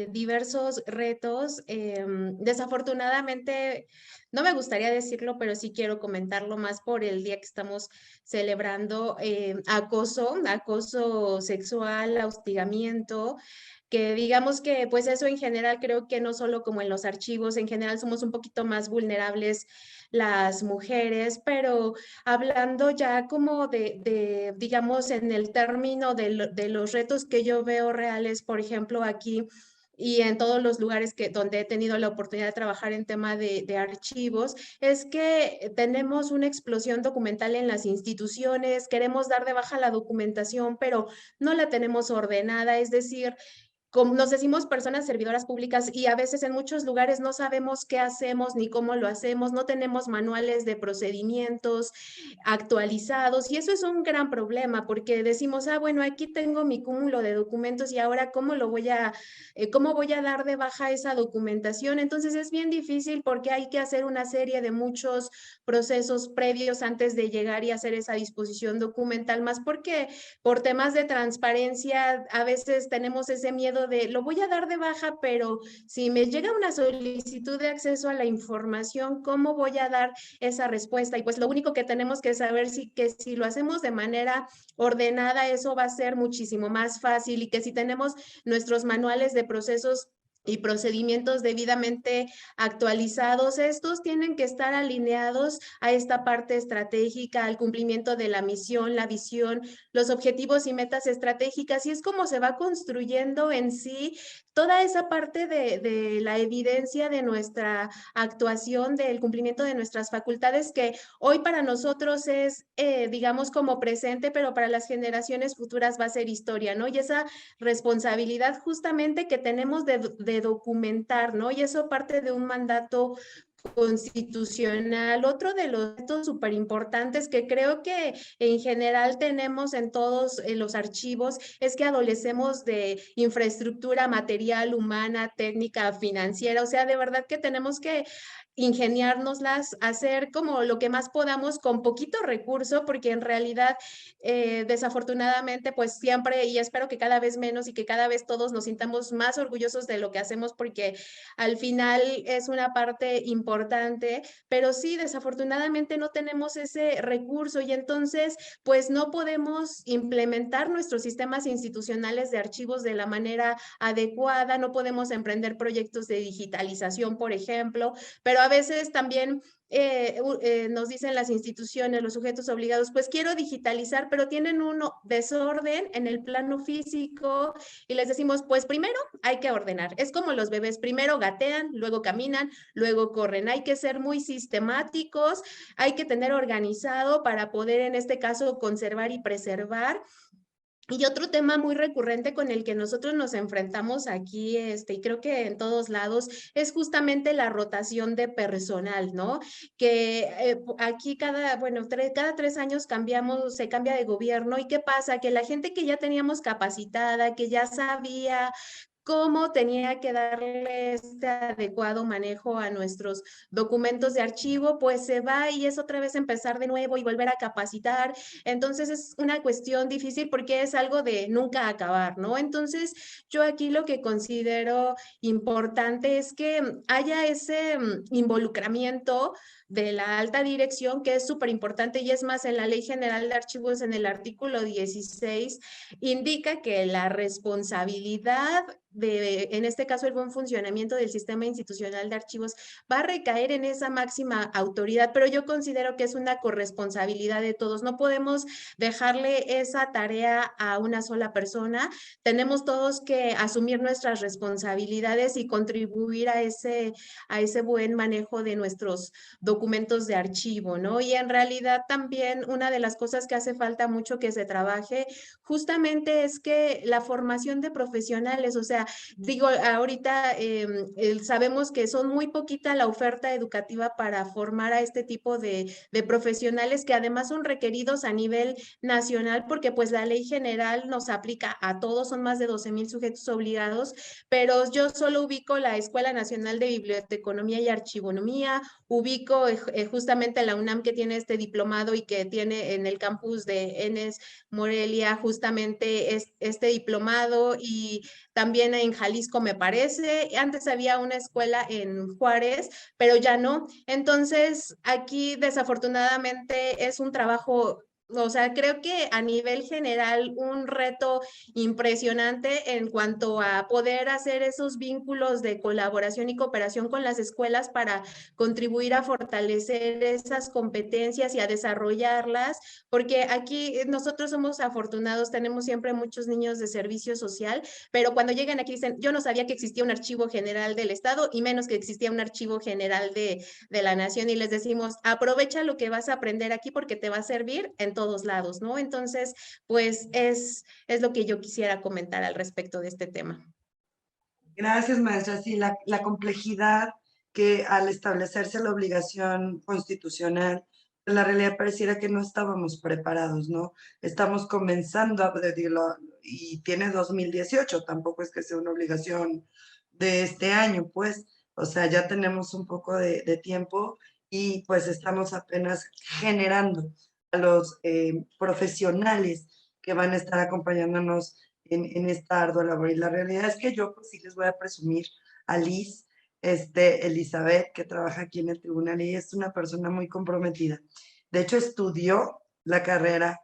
diversos retos. Desafortunadamente, no me gustaría decirlo, pero sí quiero comentarlo más por el día que estamos celebrando acoso sexual, hostigamiento, que digamos que pues eso en general creo que no solo como en los archivos, en general somos un poquito más vulnerables las mujeres, pero hablando ya como digamos, en el término de los retos que yo veo reales, por ejemplo, aquí y en todos los lugares donde he tenido la oportunidad de trabajar en tema de archivos, es que tenemos una explosión documental en las instituciones, queremos dar de baja la documentación, pero no la tenemos ordenada, es decir, como nos decimos personas servidoras públicas y a veces en muchos lugares no sabemos qué hacemos ni cómo lo hacemos, no tenemos manuales de procedimientos actualizados y eso es un gran problema porque decimos, bueno, aquí tengo mi cúmulo de documentos y ahora cómo voy a dar de baja esa documentación. Entonces es bien difícil porque hay que hacer una serie de muchos procesos previos antes de llegar y hacer esa disposición documental, más porque por temas de transparencia a veces tenemos ese miedo de lo voy a dar de baja, pero si me llega una solicitud de acceso a la información, ¿cómo voy a dar esa respuesta? Y pues lo único que tenemos que saber es que si lo hacemos de manera ordenada, eso va a ser muchísimo más fácil y que si tenemos nuestros manuales de procesos y procedimientos debidamente actualizados. Estos tienen que estar alineados a esta parte estratégica, al cumplimiento de la misión, la visión, los objetivos y metas estratégicas, y es como se va construyendo en sí toda esa parte de la evidencia de nuestra actuación, del cumplimiento de nuestras facultades, que hoy para nosotros es, digamos, como presente, pero para las generaciones futuras va a ser historia, ¿no? Y esa responsabilidad justamente que tenemos de documentar, ¿no? Y eso parte de un mandato constitucional. Otro de los retos súper importantes que creo que en general tenemos en todos los archivos es que adolecemos de infraestructura material, humana, técnica, financiera. O sea, de verdad que tenemos que ingeniárnoslas, hacer como lo que más podamos con poquito recurso, porque en realidad, desafortunadamente, pues siempre, y espero que cada vez menos y que cada vez todos nos sintamos más orgullosos de lo que hacemos, porque al final es una parte importante, pero sí, desafortunadamente no tenemos ese recurso y entonces, pues no podemos implementar nuestros sistemas institucionales de archivos de la manera adecuada, no podemos emprender proyectos de digitalización, por ejemplo, pero a veces también nos dicen las instituciones, los sujetos obligados, pues quiero digitalizar, pero tienen un desorden en el plano físico y les decimos, pues primero hay que ordenar. Es como los bebés, primero gatean, luego caminan, luego corren. Hay que ser muy sistemáticos, hay que tener organizado para poder, en este caso, conservar y preservar. Y otro tema muy recurrente con el que nosotros nos enfrentamos aquí, y creo que en todos lados, es justamente la rotación de personal, ¿no? Que aquí cada 3 años se cambia de gobierno. ¿Y qué pasa? Que la gente que ya teníamos capacitada, que ya sabía cómo tenía que darle este adecuado manejo a nuestros documentos de archivo, pues se va y es otra vez empezar de nuevo y volver a capacitar. Entonces es una cuestión difícil porque es algo de nunca acabar, ¿no? Entonces yo aquí lo que considero importante es que haya ese involucramiento de la alta dirección, que es súper importante, y es más, en la Ley General de Archivos, en el artículo 16, indica que la responsabilidad en este caso, el buen funcionamiento del sistema institucional de archivos va a recaer en esa máxima autoridad, pero yo considero que es una corresponsabilidad de todos. No podemos dejarle esa tarea a una sola persona. Tenemos todos que asumir nuestras responsabilidades y contribuir a ese buen manejo de nuestros documentos de archivo, ¿no? Y en realidad también una de las cosas que hace falta mucho que se trabaje justamente es que la formación de profesionales, o sea, digo, ahorita sabemos que son muy poquita la oferta educativa para formar a este tipo de profesionales que además son requeridos a nivel nacional porque pues la ley general nos aplica a todos, son más de 12,000 sujetos obligados, pero yo solo ubico la Escuela Nacional de Biblioteconomía y Archivonomía, ubico justamente la UNAM que tiene este diplomado y que tiene en el campus de ENES Morelia justamente este diplomado, y también en Jalisco me parece. Antes había una escuela en Juárez, pero ya no. Entonces, aquí desafortunadamente es un trabajo, o sea, creo que a nivel general un reto impresionante en cuanto a poder hacer esos vínculos de colaboración y cooperación con las escuelas para contribuir a fortalecer esas competencias y a desarrollarlas, porque aquí nosotros somos afortunados, tenemos siempre muchos niños de servicio social, pero cuando llegan aquí dicen, yo no sabía que existía un archivo general del Estado y menos que existía un archivo general de la nación, y les decimos, aprovecha lo que vas a aprender aquí porque te va a servir en todos lados, ¿no? Entonces, pues es lo que yo quisiera comentar al respecto de este tema. Gracias, maestra. Sí, la complejidad que al establecerse la obligación constitucional, en la realidad pareciera que no estábamos preparados, ¿no? Estamos comenzando a decirlo, y tiene 2018, tampoco es que sea una obligación de este año, pues, o sea, ya tenemos un poco de tiempo y pues estamos apenas generando a los profesionales que van a estar acompañándonos en esta ardua labor. Y la realidad es que yo pues sí les voy a presumir a Liz, Elizabeth, que trabaja aquí en el tribunal y es una persona muy comprometida. De hecho, estudió la carrera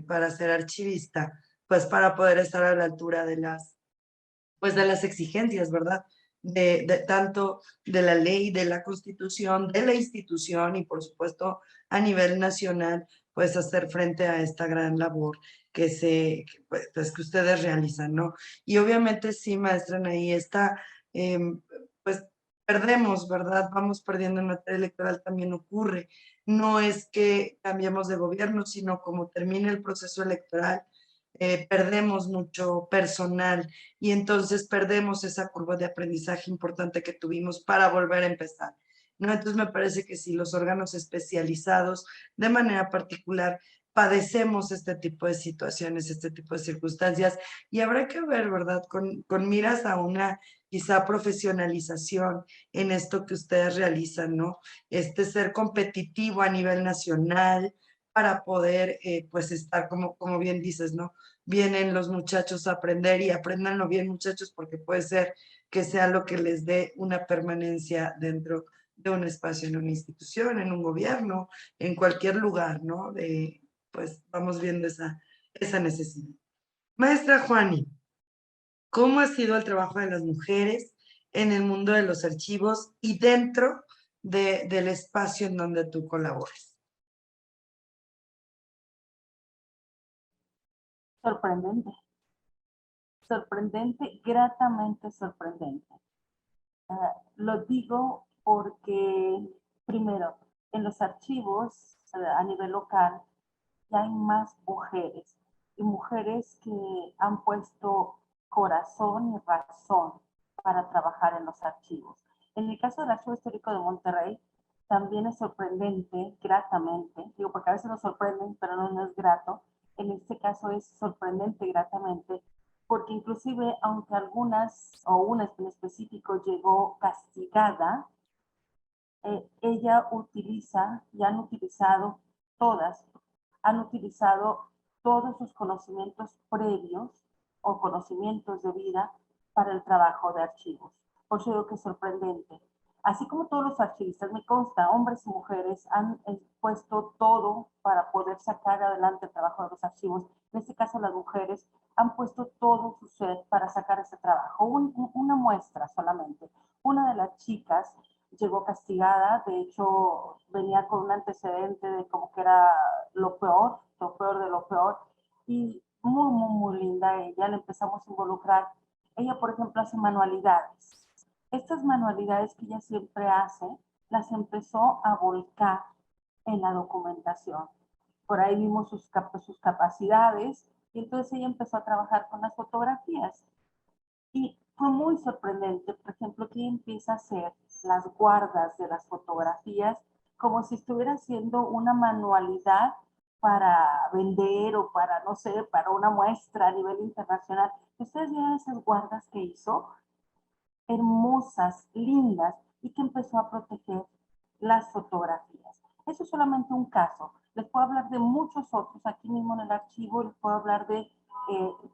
para ser archivista, pues para poder estar a la altura de las pues de las exigencias, ¿verdad? De tanto de la ley, de la Constitución, de la institución y por supuesto a nivel nacional, pues hacer frente a esta gran labor pues, que ustedes realizan, ¿no? Y obviamente sí, maestra Anaí, pues perdemos, ¿verdad? Vamos perdiendo en materia electoral, también ocurre. No es que cambiemos de gobierno, sino como termina el proceso electoral, perdemos mucho personal y entonces perdemos esa curva de aprendizaje importante que tuvimos para volver a empezar, ¿no? Entonces me parece que si los órganos especializados de manera particular padecemos este tipo de situaciones, este tipo de circunstancias y habrá que ver, ¿verdad? Con miras a una quizá profesionalización en esto que ustedes realizan, ¿no? Ser competitivo a nivel nacional para poder, pues, estar, como bien dices, ¿no? Vienen los muchachos a aprender y apréndanlo bien, muchachos, porque puede ser que sea lo que les dé una permanencia dentro de un espacio, en una institución, en un gobierno, en cualquier lugar, ¿no? Pues vamos viendo esa necesidad. Maestra Juani, ¿cómo ha sido el trabajo de las mujeres en el mundo de los archivos y dentro del espacio en donde tú colaboras? Sorprendente, sorprendente, gratamente sorprendente. Lo digo porque, primero, en los archivos a nivel local ya hay más mujeres y mujeres que han puesto corazón y razón para trabajar en los archivos. En el caso del Archivo Histórico de Monterrey, también es sorprendente, gratamente, digo porque a veces nos sorprenden, pero no es grato. En este caso es sorprendente, gratamente, porque inclusive, aunque algunas, o una en específico, llegó castigada, ella utiliza, y han utilizado todas, han utilizado todos sus conocimientos previos o conocimientos de vida para el trabajo de archivos. Por eso digo que es sorprendente. Así como todos los archivistas, me consta, hombres y mujeres han puesto todo para poder sacar adelante el trabajo de los archivos. En este caso, las mujeres han puesto todo su ser para sacar ese trabajo. Una muestra solamente. Una de las chicas llegó castigada, de hecho venía con un antecedente de como que era lo peor de lo peor, y muy linda ella, le empezamos a involucrar. Ella, por ejemplo, hace manualidades. Estas manualidades que ella siempre hace, las empezó a volcar en la documentación. Por ahí vimos sus capacidades y entonces ella empezó a trabajar con las fotografías. Y fue muy sorprendente, por ejemplo, que ella empieza a hacer las guardas de las fotografías como si estuviera haciendo una manualidad para vender o para, no sé, para una muestra a nivel internacional. Ustedes vieron esas guardas que hizo, hermosas, lindas, y que empezó a proteger las fotografías. Eso es solamente un caso. Les puedo hablar de muchos otros aquí mismo en el archivo, les puedo hablar de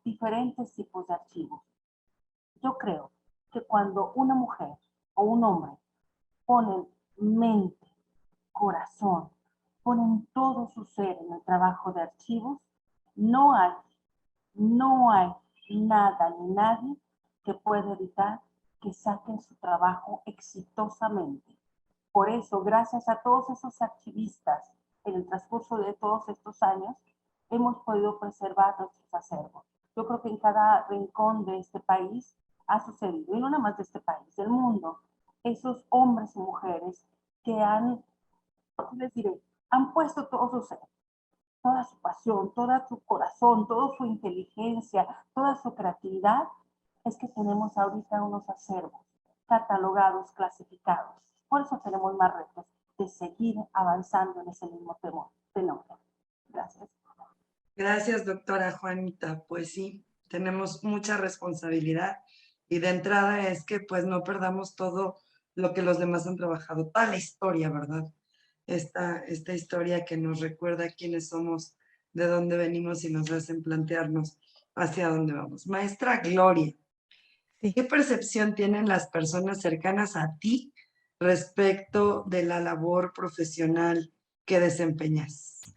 diferentes tipos de archivos. Yo creo que cuando una mujer o un hombre ponen mente, corazón, ponen todo su ser en el trabajo de archivos, no hay, no hay nada ni nadie que pueda evitar que saquen su trabajo exitosamente. Por eso, gracias a todos esos archivistas, en el transcurso de todos estos años, hemos podido preservar nuestros acervos. Yo creo que en cada rincón de este país ha sucedido, y no nada más de este país, del mundo, esos hombres y mujeres que han, les diré, han puesto todo su ser, toda su pasión, todo su corazón, toda su inteligencia, toda su creatividad, es que tenemos ahorita unos acervos catalogados, clasificados. Por eso tenemos más retos de seguir avanzando en ese mismo tenor. Gracias. Gracias, doctora Juanita. Pues sí, tenemos mucha responsabilidad y de entrada es que pues no perdamos todo lo que los demás han trabajado, toda la historia, ¿verdad? Esta historia que nos recuerda quiénes somos, de dónde venimos y nos hacen plantearnos hacia dónde vamos. Maestra Gloria, Sí. ¿qué percepción tienen las personas cercanas a ti respecto de la labor profesional que desempeñas?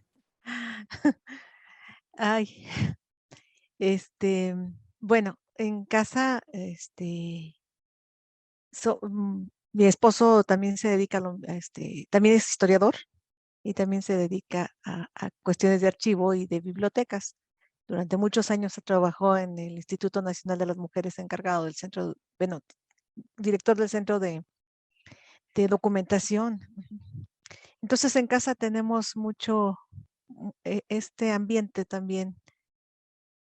Ay, bueno, en casa, mi esposo también se dedica también es historiador y también se dedica a cuestiones de archivo y de bibliotecas. Durante muchos años trabajó en el Instituto Nacional de las Mujeres, encargado del centro, bueno, director del centro de documentación. Entonces en casa tenemos mucho este ambiente también,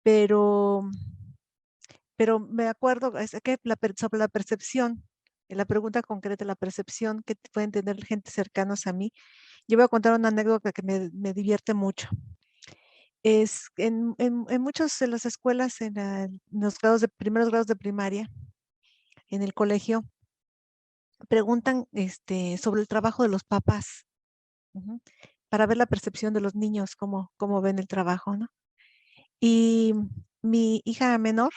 pero me acuerdo que sobre la percepción, la pregunta concreta, la percepción que pueden tener gente cercanos a mí. Yo voy a contar una anécdota que me divierte mucho. Es en muchas de las escuelas, en los primeros grados de primaria, en el colegio, preguntan sobre el trabajo de los papás, ujú, para ver la percepción de los niños, cómo ven el trabajo, ¿no? Y mi hija menor,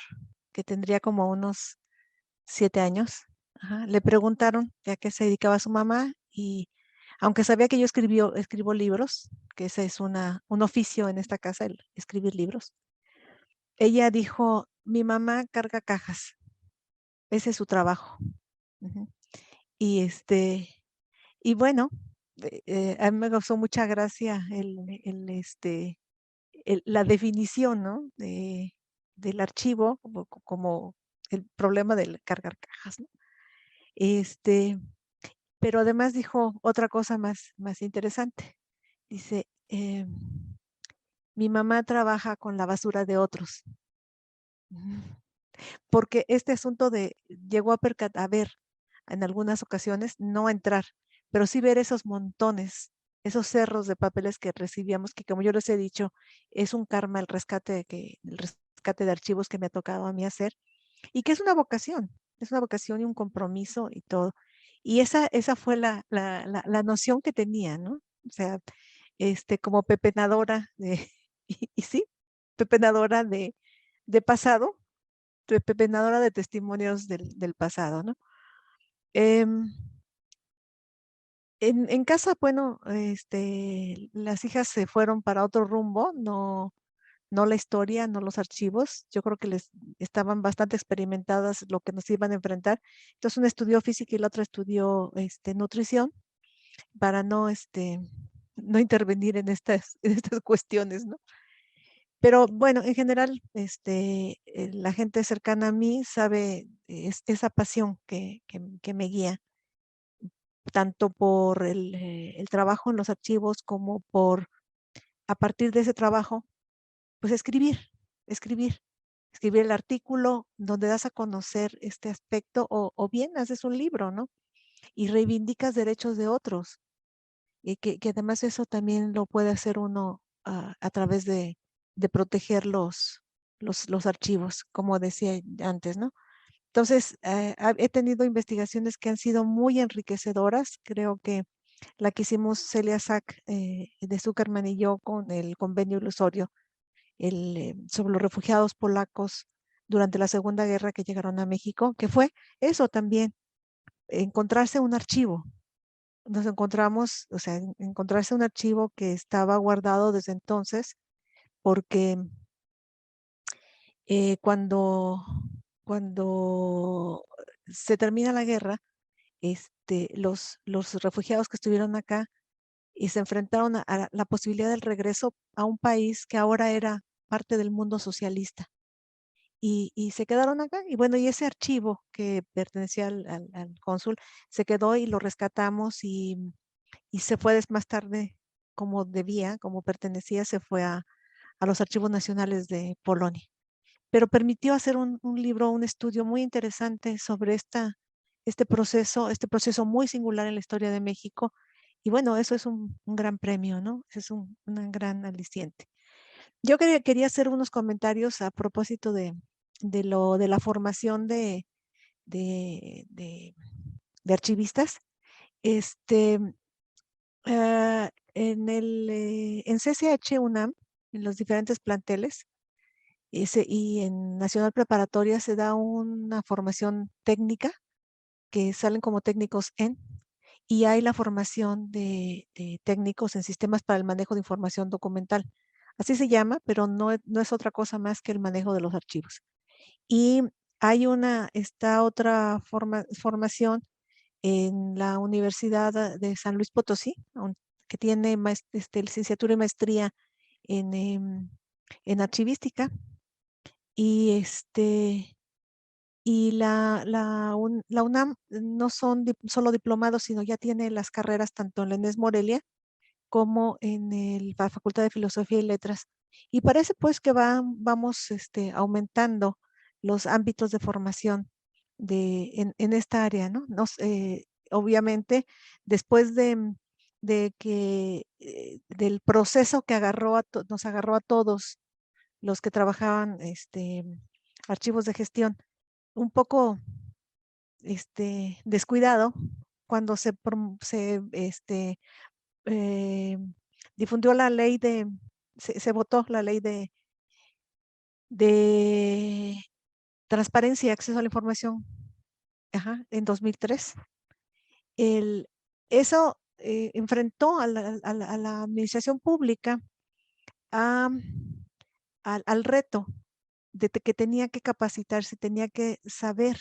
que tendría como unos 7 años, ajá, le preguntaron a qué se dedicaba su mamá, y aunque sabía que yo escribo libros, que ese es un oficio en esta casa, el escribir libros, ella dijo: mi mamá carga cajas, ese es su trabajo. Ujú. Y y bueno, a mí me causó mucha gracia la definición, ¿no? Del archivo como el problema del cargar cajas, ¿no? Este, pero además dijo otra cosa más interesante. Dice, mi mamá trabaja con la basura de otros. Ujú. Porque este asunto llegó a ver en algunas ocasiones, no a entrar, pero sí ver esos montones, esos cerros de papeles que recibíamos, que como yo les he dicho, es un karma el rescate de archivos que me ha tocado a mí hacer, y que es una vocación y un compromiso y todo. Y esa fue la noción que tenía, ¿no? O sea, como pepenadora y sí, pepenadora de pasado, pepenadora de testimonios del pasado, ¿no? Em, en casa, bueno, las hijas se fueron para otro rumbo, no la historia, no los archivos. Yo creo que les estaban bastante experimentadas lo que nos iban a enfrentar. Entonces, una estudió física y la otra estudió nutrición para no intervenir en en estas cuestiones, ¿no? Pero bueno, en general, la gente cercana a mí sabe esa pasión que me guía, tanto por el trabajo en los archivos como por, a partir de ese trabajo, pues escribir, escribir el artículo donde das a conocer este aspecto, o bien haces un libro, ¿no? Y reivindicas derechos de otros, y que además eso también lo puede hacer uno a través de proteger los archivos, como decía antes, ¿no? Entonces, he tenido investigaciones que han sido muy enriquecedoras. Creo que la que hicimos Celia Sack de Zuckerman y yo con el convenio ilusorio sobre los refugiados polacos durante la Segunda Guerra que llegaron a México, que fue eso también, encontrarse un archivo. Nos encontramos, o sea, encontrarse un archivo que estaba guardado desde entonces, porque cuando se termina la guerra, los refugiados que estuvieron acá y se enfrentaron a la posibilidad del regreso a un país que ahora era parte del mundo socialista. Y se quedaron acá. Y bueno, y ese archivo que pertenecía al cónsul se quedó y lo rescatamos, y se fue más tarde, como debía, como pertenecía, se fue a los archivos nacionales de Polonia. Pero permitió hacer un libro, un estudio muy interesante sobre este proceso muy singular en la historia de México. Y bueno, eso es un gran premio, ¿no? Es un gran aliciente. Yo quería hacer unos comentarios a propósito de la formación de, de- de archivistas. Este, en CCH UNAM, en los diferentes planteles, y en Nacional Preparatoria se da una formación técnica que salen como técnicos y hay la formación de técnicos en sistemas para el manejo de información documental. Así se llama, pero no es otra cosa más que el manejo de los archivos. Y hay esta otra formación en la Universidad de San Luis Potosí, que tiene licenciatura y maestría en archivística. Y la UNAM no son solo diplomados, sino ya tiene las carreras tanto en la ENES Morelia como en la Facultad de Filosofía y Letras. Y parece pues que vamos aumentando los ámbitos de formación en esta área, ¿no? Obviamente, después del proceso que nos agarró a todos los que trabajaban archivos de gestión, un poco descuidado cuando eh, difundió la ley se votó la ley de transparencia y acceso a la información, en 2003. Eso enfrentó a la administración pública al reto de que tenía que capacitarse, tenía que saber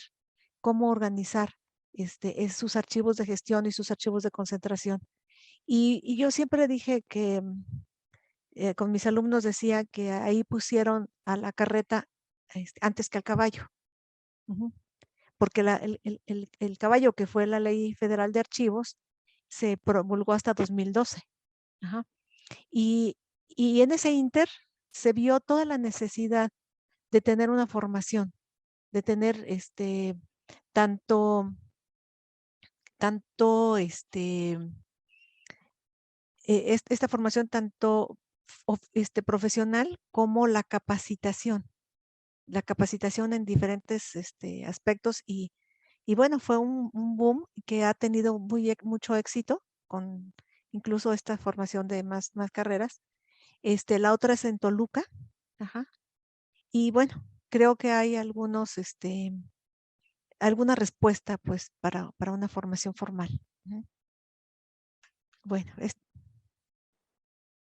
cómo organizar sus archivos de gestión y sus archivos de concentración. Y yo siempre dije que con mis alumnos decía que ahí pusieron a la carreta antes que al caballo. Porque el caballo, que fue la Ley Federal de Archivos, se promulgó hasta 2012. Ajá. Y en ese inter se vio toda la necesidad de tener una formación, de tener tanto esta formación tanto profesional como la capacitación en diferentes aspectos y bueno, fue un boom que ha tenido mucho éxito con incluso esta formación de más carreras. La otra es en Toluca, ajá, y bueno, creo que hay alguna respuesta pues para una formación formal. Bueno,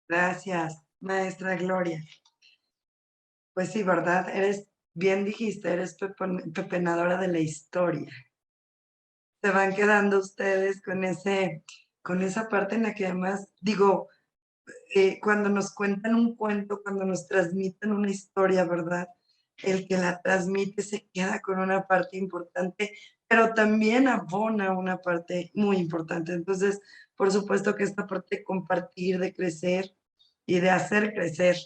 Gracias, maestra Gloria. Pues sí, ¿verdad? Bien dijiste, eres pepenadora de la historia. Se van quedando ustedes con esa parte en la que además, digo, cuando nos cuentan un cuento, cuando nos transmiten una historia, ¿verdad? El que la transmite se queda con una parte importante, pero también abona una parte muy importante. Entonces, por supuesto que esta parte de compartir, de crecer y de hacer crecer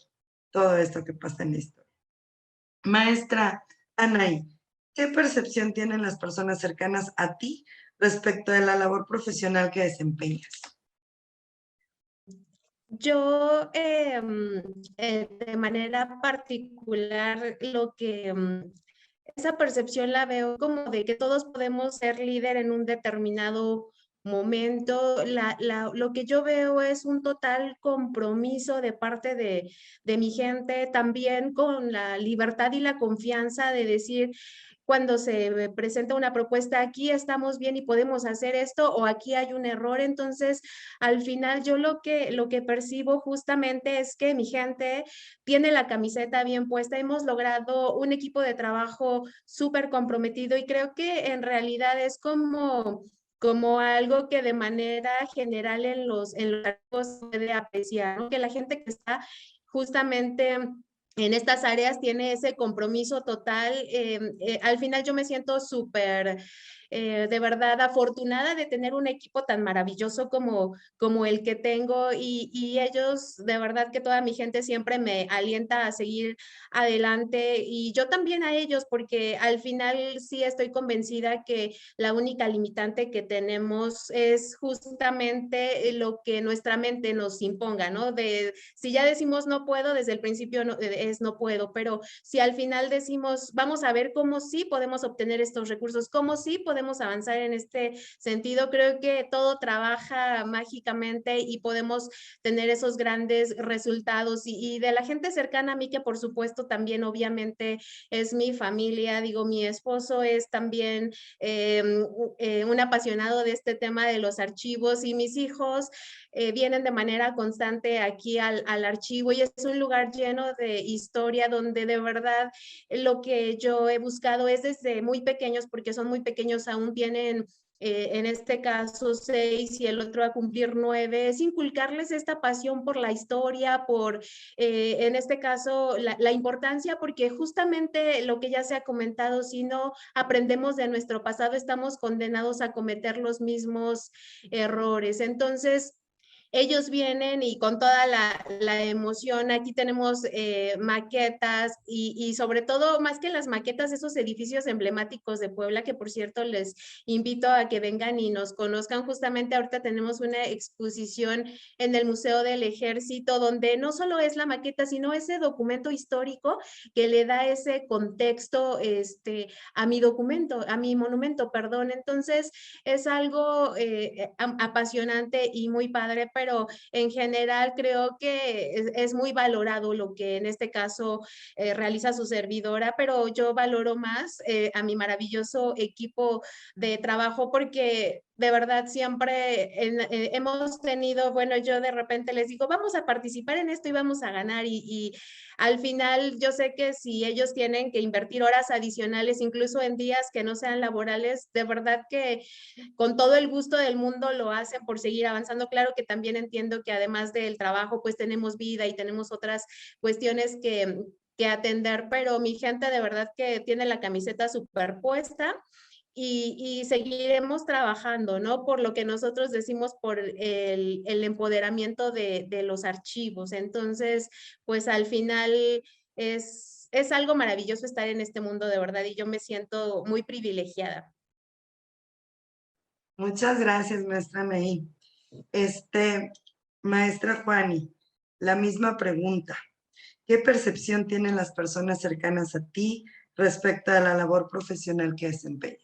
todo esto que pasa en la historia. Maestra Anaí, ¿qué percepción tienen las personas cercanas a ti respecto de la labor profesional que desempeñas? Yo, de manera particular, esa percepción la veo como de que todos podemos ser líder en un determinado momento. Lo que yo veo es un total compromiso de parte de mi gente, también con la libertad y la confianza de decir, cuando se presenta una propuesta, aquí estamos bien y podemos hacer esto, o aquí hay un error. Entonces, al final yo lo que percibo justamente es que mi gente tiene la camiseta bien puesta. Hemos logrado un equipo de trabajo súper comprometido y creo que en realidad es como algo que de manera general en los archivos se puede apreciar, ¿no? Que la gente que está justamente en estas áreas tiene ese compromiso total. Al final yo me siento súper, de verdad, afortunada de tener un equipo tan maravilloso como el que tengo y ellos, de verdad que toda mi gente siempre me alienta a seguir adelante y yo también a ellos, porque al final sí estoy convencida que la única limitante que tenemos es justamente lo que nuestra mente nos imponga, ¿no? Si ya decimos no puedo, desde el principio no puedo, pero si al final decimos vamos a ver cómo sí podemos obtener estos recursos, cómo sí podemos podemos avanzar en este sentido. Creo que todo trabaja mágicamente y podemos tener esos grandes resultados y de la gente cercana a mí, que por supuesto también obviamente es mi familia. Digo, mi esposo es también un apasionado de este tema de los archivos, y mis hijos vienen de manera constante aquí al archivo, y es un lugar lleno de historia donde de verdad lo que yo he buscado es desde muy pequeños, porque son muy pequeños, aún tienen en este caso 6 y el otro a cumplir 9, es inculcarles esta pasión por la historia, por en este caso la importancia, porque justamente lo que ya se ha comentado, si no aprendemos de nuestro pasado, estamos condenados a cometer los mismos errores. Entonces, ellos vienen y con toda la emoción. Aquí tenemos maquetas y sobre todo, más que las maquetas, esos edificios emblemáticos de Puebla, que por cierto les invito a que vengan y nos conozcan. Justamente ahorita tenemos una exposición en el Museo del Ejército, donde no solo es la maqueta, sino ese documento histórico que le da ese contexto a mi documento, a mi monumento, perdón. Entonces, es algo apasionante y muy padre, pero en general creo que es muy valorado lo que en este caso realiza su servidora, pero yo valoro más a mi maravilloso equipo de trabajo, porque de verdad siempre hemos tenido, bueno, yo de repente les digo, vamos a participar en esto y vamos a ganar, y al final yo sé que si ellos tienen que invertir horas adicionales, incluso en días que no sean laborales, de verdad que con todo el gusto del mundo lo hacen por seguir avanzando. Claro que también entiendo que además del trabajo, pues tenemos vida y tenemos otras cuestiones que atender, pero mi gente de verdad que tiene la camiseta superpuesta. Y seguiremos trabajando, ¿no? Por lo que nosotros decimos, por el empoderamiento de los archivos. Entonces, pues al final es algo maravilloso estar en este mundo, de verdad, y yo me siento muy privilegiada. Muchas gracias, maestra May. Maestra Juani, la misma pregunta. ¿Qué percepción tienen las personas cercanas a ti respecto a la labor profesional que desempeñas?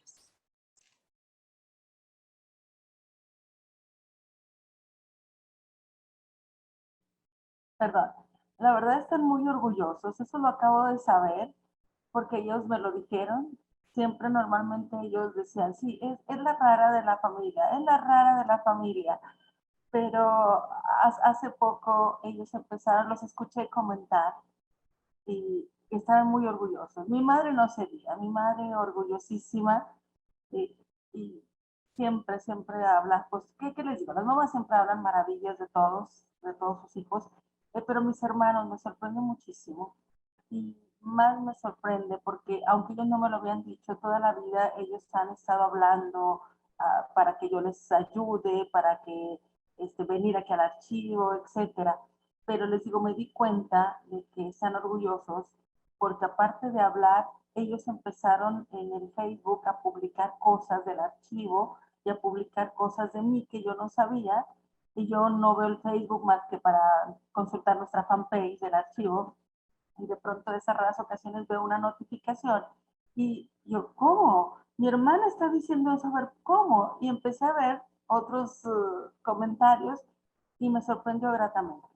Perdón, la verdad están muy orgullosos, eso lo acabo de saber porque ellos me lo dijeron. Siempre normalmente ellos decían, sí, es la rara de la familia, es la rara de la familia, pero hace poco ellos empezaron, los escuché comentar y estaban muy orgullosos. Mi madre no se diga, mi madre orgullosísima, y, y siempre, siempre habla, pues, ¿qué les digo? Las mamás siempre hablan maravillas de todos sus hijos, pero mis hermanos me sorprenden muchísimo, y más me sorprende porque aunque ellos no me lo habían dicho toda la vida, ellos han estado hablando para que yo les ayude, para que venir aquí al archivo, etcétera. Pero les digo, me di cuenta de que están orgullosos porque aparte de hablar, ellos empezaron en el Facebook a publicar cosas del archivo y a publicar cosas de mí que yo no sabía, y yo no veo el Facebook más que para consultar nuestra fanpage del archivo, y de pronto de esas raras ocasiones veo una notificación y yo, ¿cómo? Mi hermana está diciendo eso, a ver, ¿cómo? Y empecé a ver otros comentarios y me sorprendió gratamente.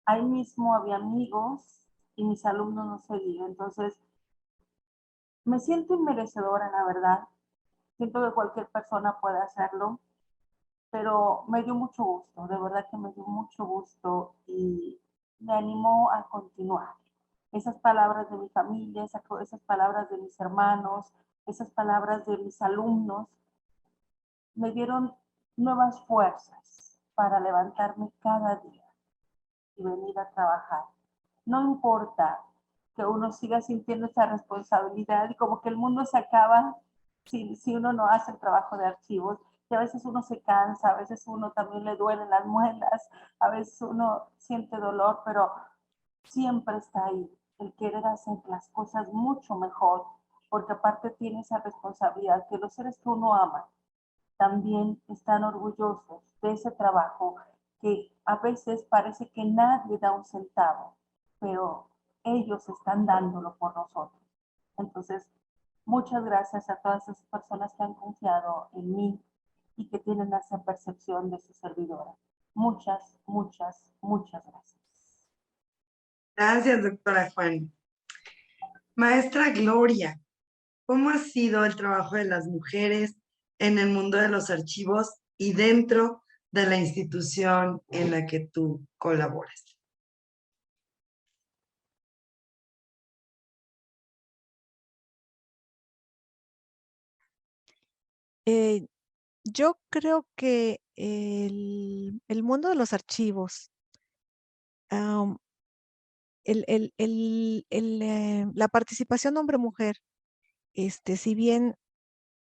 Ahí mismo había amigos y mis alumnos no se digan. Entonces, me siento inmerecedora, la verdad. Siento que cualquier persona puede hacerlo, pero me dio mucho gusto, de verdad que me dio mucho gusto y me animó a continuar. Esas palabras de mi familia, esas palabras de mis hermanos, esas palabras de mis alumnos, me dieron nuevas fuerzas para levantarme cada día y venir a trabajar. No importa que uno siga sintiendo esa responsabilidad y como que el mundo se acaba si uno no hace el trabajo de archivos, y a veces uno se cansa, a veces uno también le duelen las muelas, a veces uno siente dolor, pero siempre está ahí el querer hacer las cosas mucho mejor, porque aparte tiene esa responsabilidad que los seres que uno ama también están orgullosos de ese trabajo que a veces parece que nadie da un centavo, pero ellos están dándolo por nosotros. Entonces, Muchas gracias a todas esas personas que han confiado en mí y que tienen esa percepción de su servidora. Muchas, muchas, muchas gracias. Gracias, doctora Juan. Maestra Gloria, ¿cómo ha sido el trabajo de las mujeres en el mundo de los archivos y dentro de la institución en la que tú colaboras? Yo creo que el mundo de los archivos, am, la participación hombre-mujer, si bien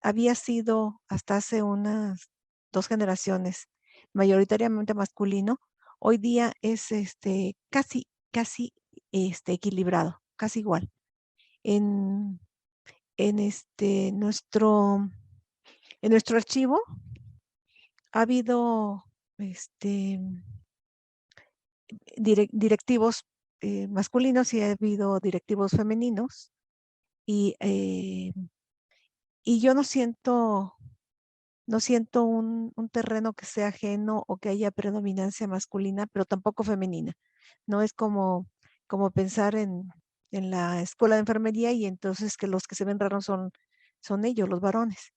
había sido hasta hace unas 2 generaciones mayoritariamente masculino, hoy día es casi equilibrado, casi igual. En, en nuestro archivo ha habido directivos masculinos y ha habido directivos femeninos y, y yo no siento un terreno que sea ajeno o que haya predominancia masculina, pero tampoco femenina. No es como pensar en la escuela de enfermería y entonces que los que se ven raros son ellos, los varones,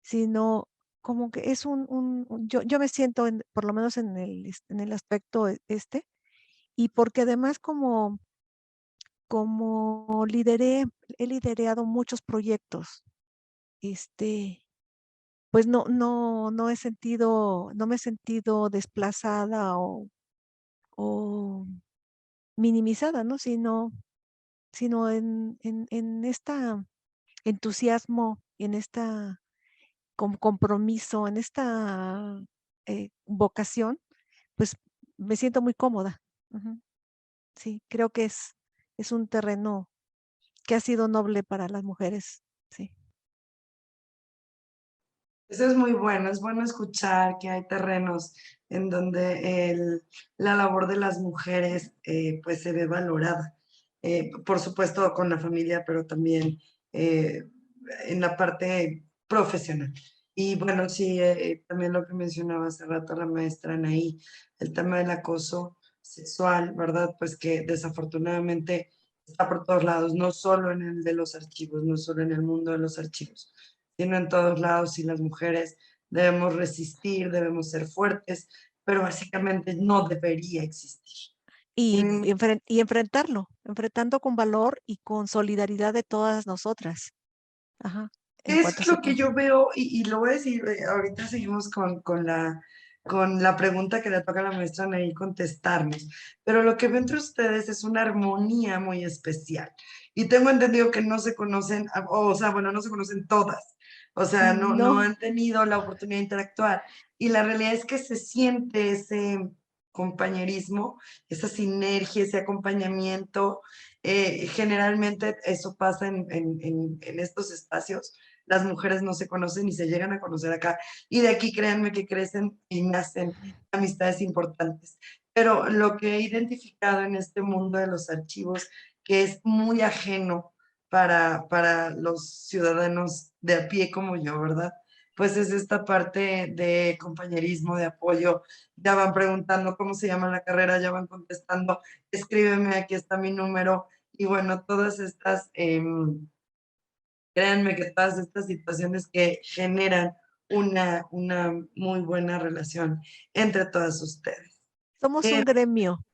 sino como que es yo me siento, por lo menos en el aspecto y porque además como he liderado muchos proyectos, pues no me he sentido desplazada o minimizada, ¿no? Sino en esta entusiasmo, en esta compromiso, en esta vocación, pues me siento muy cómoda. Ujú. Sí, creo que es un terreno que ha sido noble para las mujeres. Sí. Eso es bueno escuchar que hay terrenos en donde la labor de las mujeres pues se ve valorada. Por supuesto con la familia, pero también eh, en la parte profesional. Y bueno, sí, también lo que mencionaba hace rato la maestra Anaí, el tema del acoso sexual, ¿verdad? Pues que desafortunadamente está por todos lados, no solo en el de los archivos, no solo en el mundo de los archivos, sino en todos lados, y las mujeres debemos resistir, debemos ser fuertes, pero básicamente no debería existir. Y, Mm, enfrentando con valor y con solidaridad de todas nosotras. Ajá, en Eso cuanto es se lo que pueda. yo veo, y lo voy a decir, ahorita seguimos con la pregunta que le toca a la maestra Anaí contestarnos, pero lo que veo entre ustedes es una armonía muy especial. Y tengo entendido que no se conocen, o sea, bueno, no se conocen todas, o sea, no No, han tenido la oportunidad de interactuar. Y la realidad es que se siente ese compañerismo, esa sinergia, ese acompañamiento. Generalmente eso pasa en estos espacios. Las mujeres no se conocen y se llegan a conocer acá. Y de aquí créanme que crecen y nacen amistades importantes. Pero lo que he identificado en este mundo de los archivos, que es muy ajeno para los ciudadanos de a pie como yo, ¿verdad? Pues es esta parte de compañerismo, de apoyo. Ya van preguntando cómo se llama la carrera, ya van contestando, escríbeme, aquí está mi número. Y bueno, todas estas créanme que todas estas situaciones que generan una muy buena relación entre todas ustedes. somos Eh, un gremio.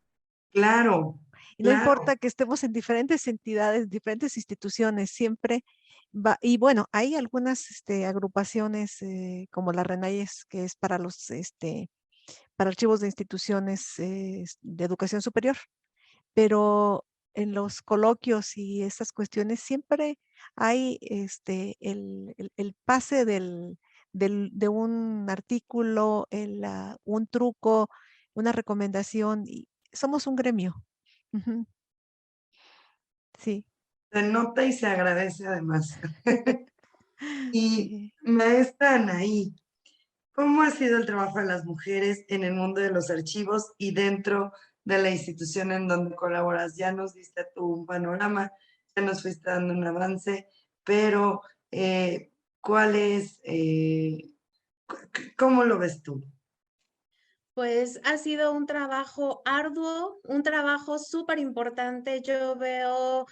claro, Y no claro. importa que estemos en diferentes entidades, diferentes instituciones, siempre va. Y bueno, hay algunas agrupaciones como la RENAIES, que es para archivos de instituciones de educación superior, pero en los coloquios y estas cuestiones siempre hay el pase de un artículo, un truco, una recomendación, y somos un gremio. Ujú. Sí, Se nota y se agradece además. Y sí. maestra Anaí, ¿cómo ha sido el trabajo de las mujeres en el mundo de los archivos y dentro de la institución en donde colaboras? Ya nos diste tú un panorama, ya nos fuiste dando un avance, pero ¿cuál es, cómo lo ves tú? Pues ha sido un trabajo arduo, un trabajo súper importante. Yo veo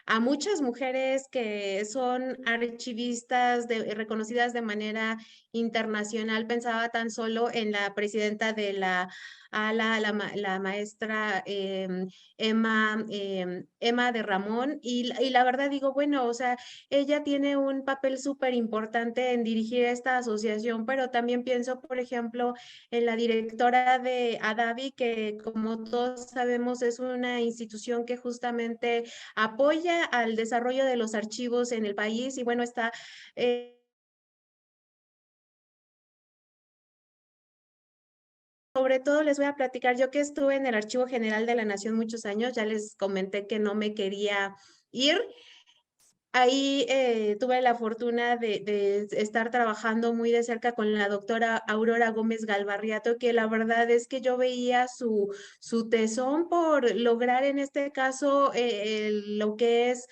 a muchas mujeres que son archivistas reconocidas de manera internacional. Pensaba tan solo en la presidenta de la ALA, la maestra Emma de Ramón, y la verdad digo, bueno, o sea, ella tiene un papel súper importante en dirigir esta asociación, pero también pienso, por ejemplo, en la directora de ADAVI, que como todos sabemos es una institución que justamente apoya al desarrollo de los archivos en el país y bueno, está... sobre todo les voy a platicar, yo que estuve en el Archivo General de la Nación muchos años, ya les comenté que no me quería ir. Ahí tuve la fortuna de estar trabajando muy de cerca con la doctora Aurora Gómez Galvarriato, que la verdad es que yo veía su tesón por lograr en este caso lo que es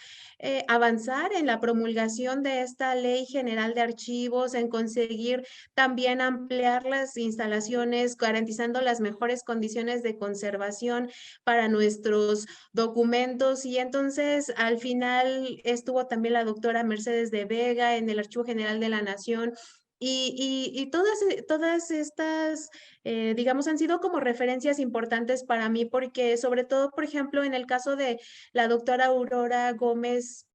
avanzar en la promulgación de esta Ley General de Archivos, en conseguir también ampliar las instalaciones, garantizando las mejores condiciones de conservación para nuestros documentos. Y entonces al final estuvo también la doctora Mercedes de Vega en el Archivo General de la Nación. Y todas estas, digamos, han sido como referencias importantes para mí, porque sobre todo, por ejemplo, en el caso de la doctora Aurora Gómez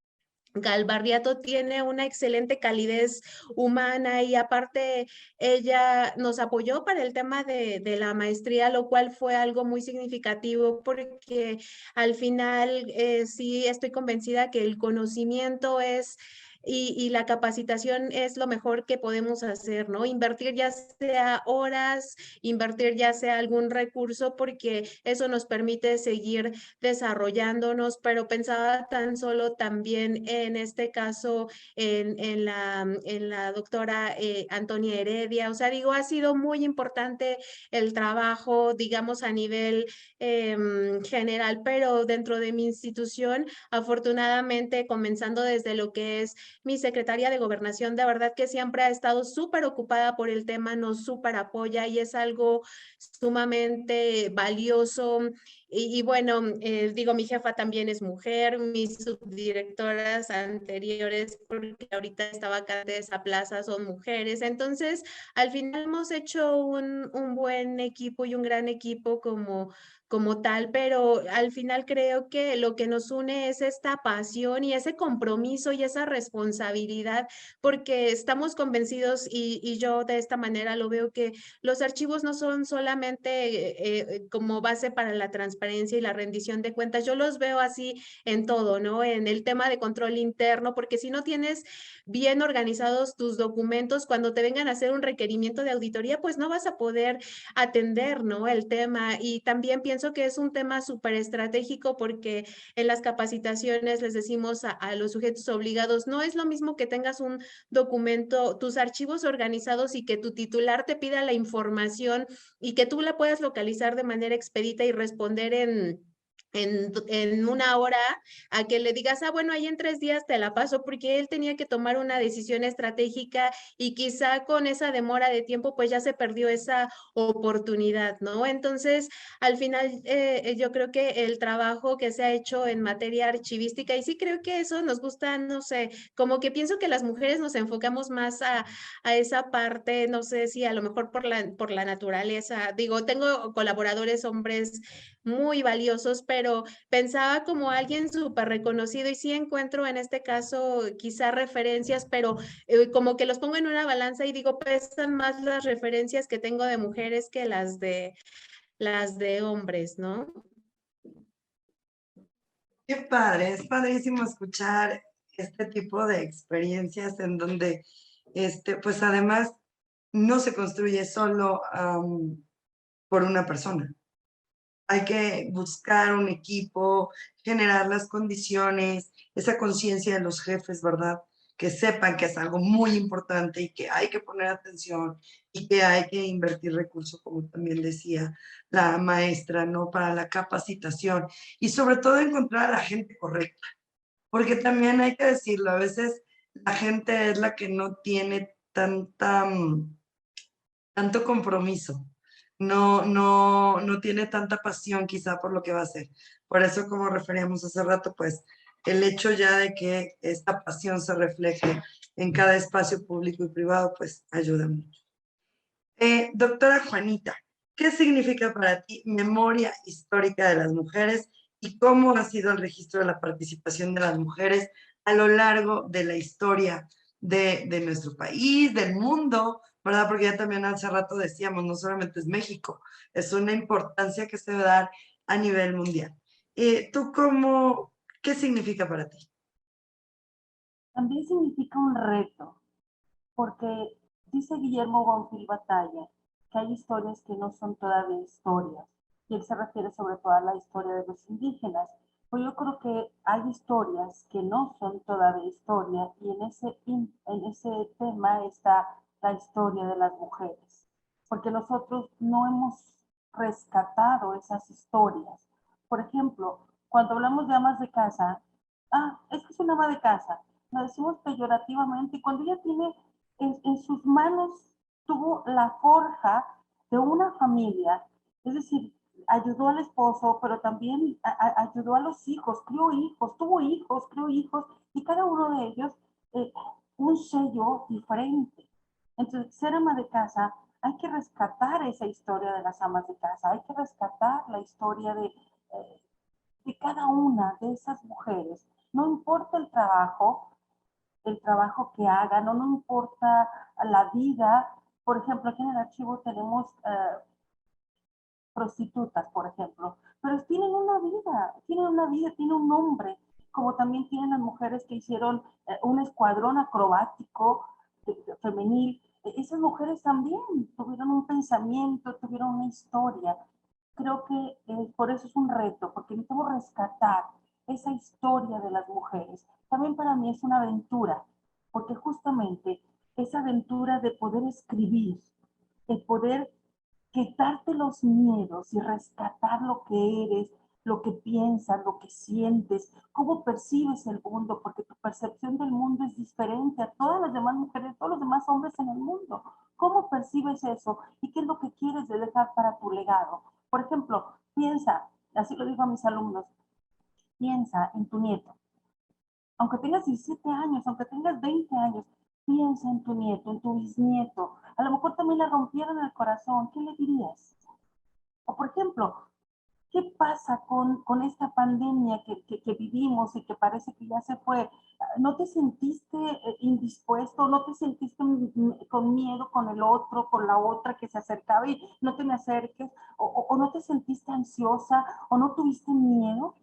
Galvarriato tiene una excelente calidez humana y aparte ella nos apoyó para el tema de la maestría, lo cual fue algo muy significativo porque al final sí estoy convencida que el conocimiento es y la capacitación es lo mejor que podemos hacer, ¿no? Invertir ya sea horas, invertir ya sea algún recurso, porque eso nos permite seguir desarrollándonos, pero pensaba tan solo también en este caso en la doctora Antonia Heredia. O sea, digo, ha sido muy importante el trabajo, digamos, a nivel general, pero dentro de mi institución, afortunadamente, comenzando desde lo que es mi secretaria de Gobernación, de verdad que siempre ha estado súper ocupada por el tema, nos súper apoya y es algo sumamente valioso. Y bueno, digo, mi jefa también es mujer, mis subdirectoras anteriores, porque ahorita está vacante esa plaza, son mujeres. Entonces, al final hemos hecho un buen equipo y un gran equipo como tal, pero al final creo que lo que nos une es esta pasión y ese compromiso y esa responsabilidad, porque estamos convencidos y yo de esta manera lo veo que los archivos no son solamente como base para la transparencia y la rendición de cuentas, yo los veo así en todo, ¿no? En el tema de control interno, porque si no tienes bien organizados tus documentos, cuando te vengan a hacer un requerimiento de auditoría, pues no vas a poder atender, ¿no? El tema. Y también pienso que es un tema súper estratégico porque en las capacitaciones les decimos a los sujetos obligados, no es lo mismo que tengas un documento, tus archivos organizados y que tu titular te pida la información y que tú la puedas localizar de manera expedita y responder en una hora, a que le digas, ah, bueno, ahí en 3 días te la paso, porque él tenía que tomar una decisión estratégica y quizá con esa demora de tiempo, pues ya se perdió esa oportunidad, ¿no? Entonces, al final, yo creo que el trabajo que se ha hecho en materia archivística, y sí creo que eso nos gusta, no sé, como que pienso que las mujeres nos enfocamos más a esa parte, no sé si a lo mejor por la naturaleza, digo, tengo colaboradores hombres muy valiosos, pero pensaba como alguien súper reconocido y sí encuentro en este caso quizá referencias, pero como que los pongo en una balanza y digo, pesan más las referencias que tengo de mujeres que las de hombres, ¿no? Qué padre, es padrísimo escuchar este tipo de experiencias en donde, pues además, no se construye solo por una persona. Hay que buscar un equipo, generar las condiciones, esa conciencia de los jefes, ¿verdad? Que sepan que es algo muy importante y que hay que poner atención y que hay que invertir recursos, como también decía la maestra, ¿no? Para la capacitación y sobre todo encontrar a la gente correcta, porque también hay que decirlo, a veces la gente es la que no tiene tanto compromiso, no tiene tanta pasión quizá por lo que va a hacer. Por eso, como referíamos hace rato, pues el hecho ya de que esta pasión se refleje en cada espacio público y privado, pues ayuda mucho. Doctora Juanita, ¿qué significa para ti memoria histórica de las mujeres y cómo ha sido el registro de la participación de las mujeres a lo largo de la historia de nuestro país, del mundo, ¿verdad? Porque ya también hace rato decíamos, no solamente es México, es una importancia que se debe dar a nivel mundial. ¿Tú qué significa para ti? También significa un reto, porque dice Guillermo Bonfil Batalla que hay historias que no son todavía historias, y él se refiere sobre todo a la historia de los indígenas. Pues yo creo que hay historias que no son todavía historia, y en ese tema está la historia de las mujeres, porque nosotros no hemos rescatado esas historias. Por ejemplo, cuando hablamos de amas de casa, es que es una ama de casa, lo decimos peyorativamente, y cuando ella tiene en sus manos, tuvo la forja de una familia, es decir, ayudó al esposo, pero también ayudó a los hijos, crió hijos, tuvo hijos, crió hijos, y cada uno de ellos un sello diferente. Entonces, ser ama de casa, hay que rescatar esa historia de las amas de casa, hay que rescatar la historia de cada una de esas mujeres. No importa el trabajo que hagan, no importa la vida. Por ejemplo, aquí en el archivo tenemos prostitutas, por ejemplo, pero tienen una vida, tienen un nombre, como también tienen las mujeres que hicieron un escuadrón acrobático femenil. Esas mujeres también tuvieron un pensamiento, tuvieron una historia. Creo que por eso es un reto, porque necesitamos rescatar esa historia de las mujeres. También para mí es una aventura, porque justamente esa aventura de poder escribir, el poder quitarte los miedos y rescatar lo que eres, lo que piensas, lo que sientes, cómo percibes el mundo, porque tu percepción del mundo es diferente a todas las demás mujeres, todos los demás hombres en el mundo. ¿Cómo percibes eso? ¿Y qué es lo que quieres de dejar para tu legado? Por ejemplo, piensa, así lo digo a mis alumnos, piensa en tu nieto. Aunque tengas 17 años, aunque tengas 20 años, piensa en tu nieto, en tu bisnieto. A lo mejor también le rompieron el corazón. ¿Qué le dirías? O por ejemplo, ¿qué pasa con esta pandemia que vivimos y que parece que ya se fue? ¿No te sentiste indispuesto? ¿No te sentiste con miedo con el otro, con la otra que se acercaba y no te me acerques? ¿O no te sentiste ansiosa? ¿O no tuviste miedo?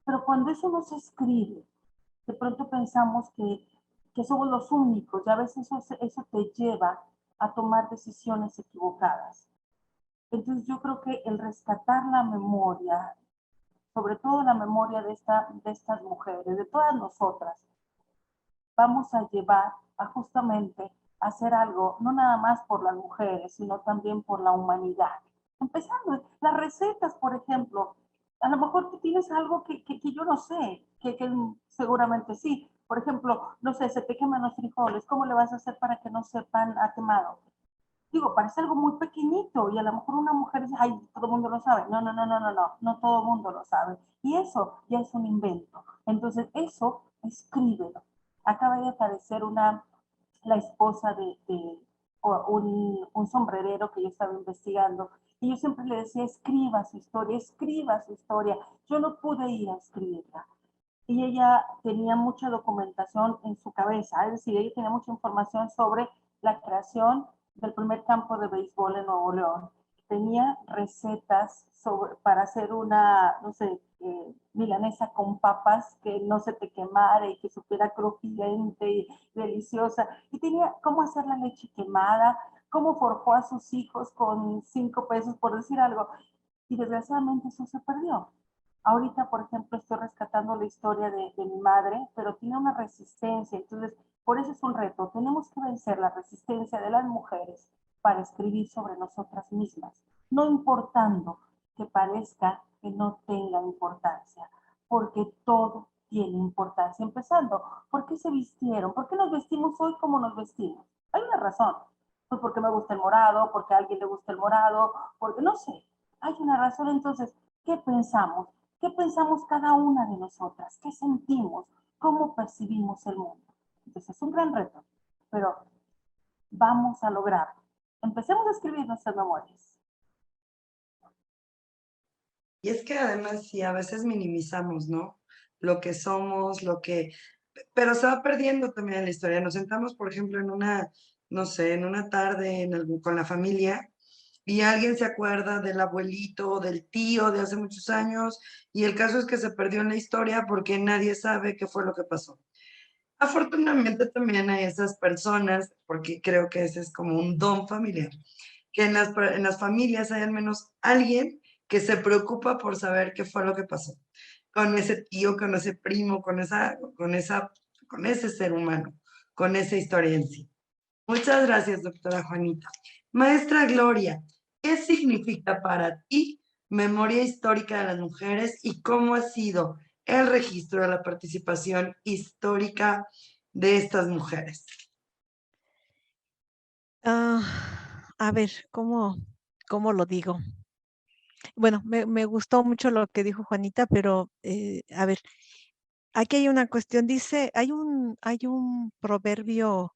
Pero cuando eso no se escribe, de pronto pensamos que somos los únicos, y a veces eso te lleva a tomar decisiones equivocadas. Entonces yo creo que el rescatar la memoria, sobre todo la memoria de estas mujeres, de todas nosotras, vamos a llevar a justamente hacer algo, no nada más por las mujeres, sino también por la humanidad. Empezando, las recetas, por ejemplo, a lo mejor tú tienes algo que yo no sé, que seguramente sí. Por ejemplo, no sé, se te queman los frijoles, ¿cómo le vas a hacer para que no sepan a quemado? Digo, parece algo muy pequeñito y a lo mejor una mujer dice, ay, todo el mundo lo sabe. No, no, no, no, no, no, no todo el mundo lo sabe. Y eso ya es un invento. Entonces, eso, escríbelo. Acaba de aparecer la esposa de un sombrerero que yo estaba investigando, y yo siempre le decía, escriba su historia, escriba su historia. Yo no pude ir a escribirla. Y ella tenía mucha documentación en su cabeza, es decir, ella tenía mucha información sobre la creación del primer campo de béisbol en Nuevo León. Tenía recetas para hacer una, no sé, milanesa con papas que no se te quemara y que supiera crujiente y deliciosa. Y tenía cómo hacer la leche quemada, cómo forjó a sus hijos con 5 pesos, por decir algo. Y desgraciadamente eso se perdió. Ahorita, por ejemplo, estoy rescatando la historia de mi madre, pero tiene una resistencia. Entonces, por eso es un reto. Tenemos que vencer la resistencia de las mujeres para escribir sobre nosotras mismas, no importando que parezca que no tenga importancia, porque todo tiene importancia, empezando, ¿por qué se vistieron? ¿Por qué nos vestimos hoy como nos vestimos? Hay una razón, pues porque me gusta el morado, porque a alguien le gusta el morado, porque no sé, hay una razón. Entonces, ¿qué pensamos? ¿Qué pensamos cada una de nosotras? ¿Qué sentimos? ¿Cómo percibimos el mundo? Entonces, es un gran reto, pero vamos a lograrlo. Empecemos a escribir nuestras memorias. Y es que además sí, a veces minimizamos, ¿no? Lo que somos, pero se va perdiendo también en la historia. Nos sentamos, por ejemplo, en una, no sé, en una tarde con la familia y alguien se acuerda del abuelito, del tío de hace muchos años y el caso es que se perdió en la historia porque nadie sabe qué fue lo que pasó. Afortunadamente también hay esas personas, porque creo que ese es como un don familiar, que en las familias hay al menos alguien que se preocupa por saber qué fue lo que pasó con ese tío, con ese primo, con ese ser humano, con esa historia en sí. Muchas gracias, doctora Juanita. Maestra Gloria, ¿qué significa para ti memoria histórica de las mujeres y cómo ha sido el registro de la participación histórica de estas mujeres? A ver, ¿cómo lo digo? Bueno, me gustó mucho lo que dijo Juanita, pero a ver, aquí hay una cuestión, dice, hay un proverbio,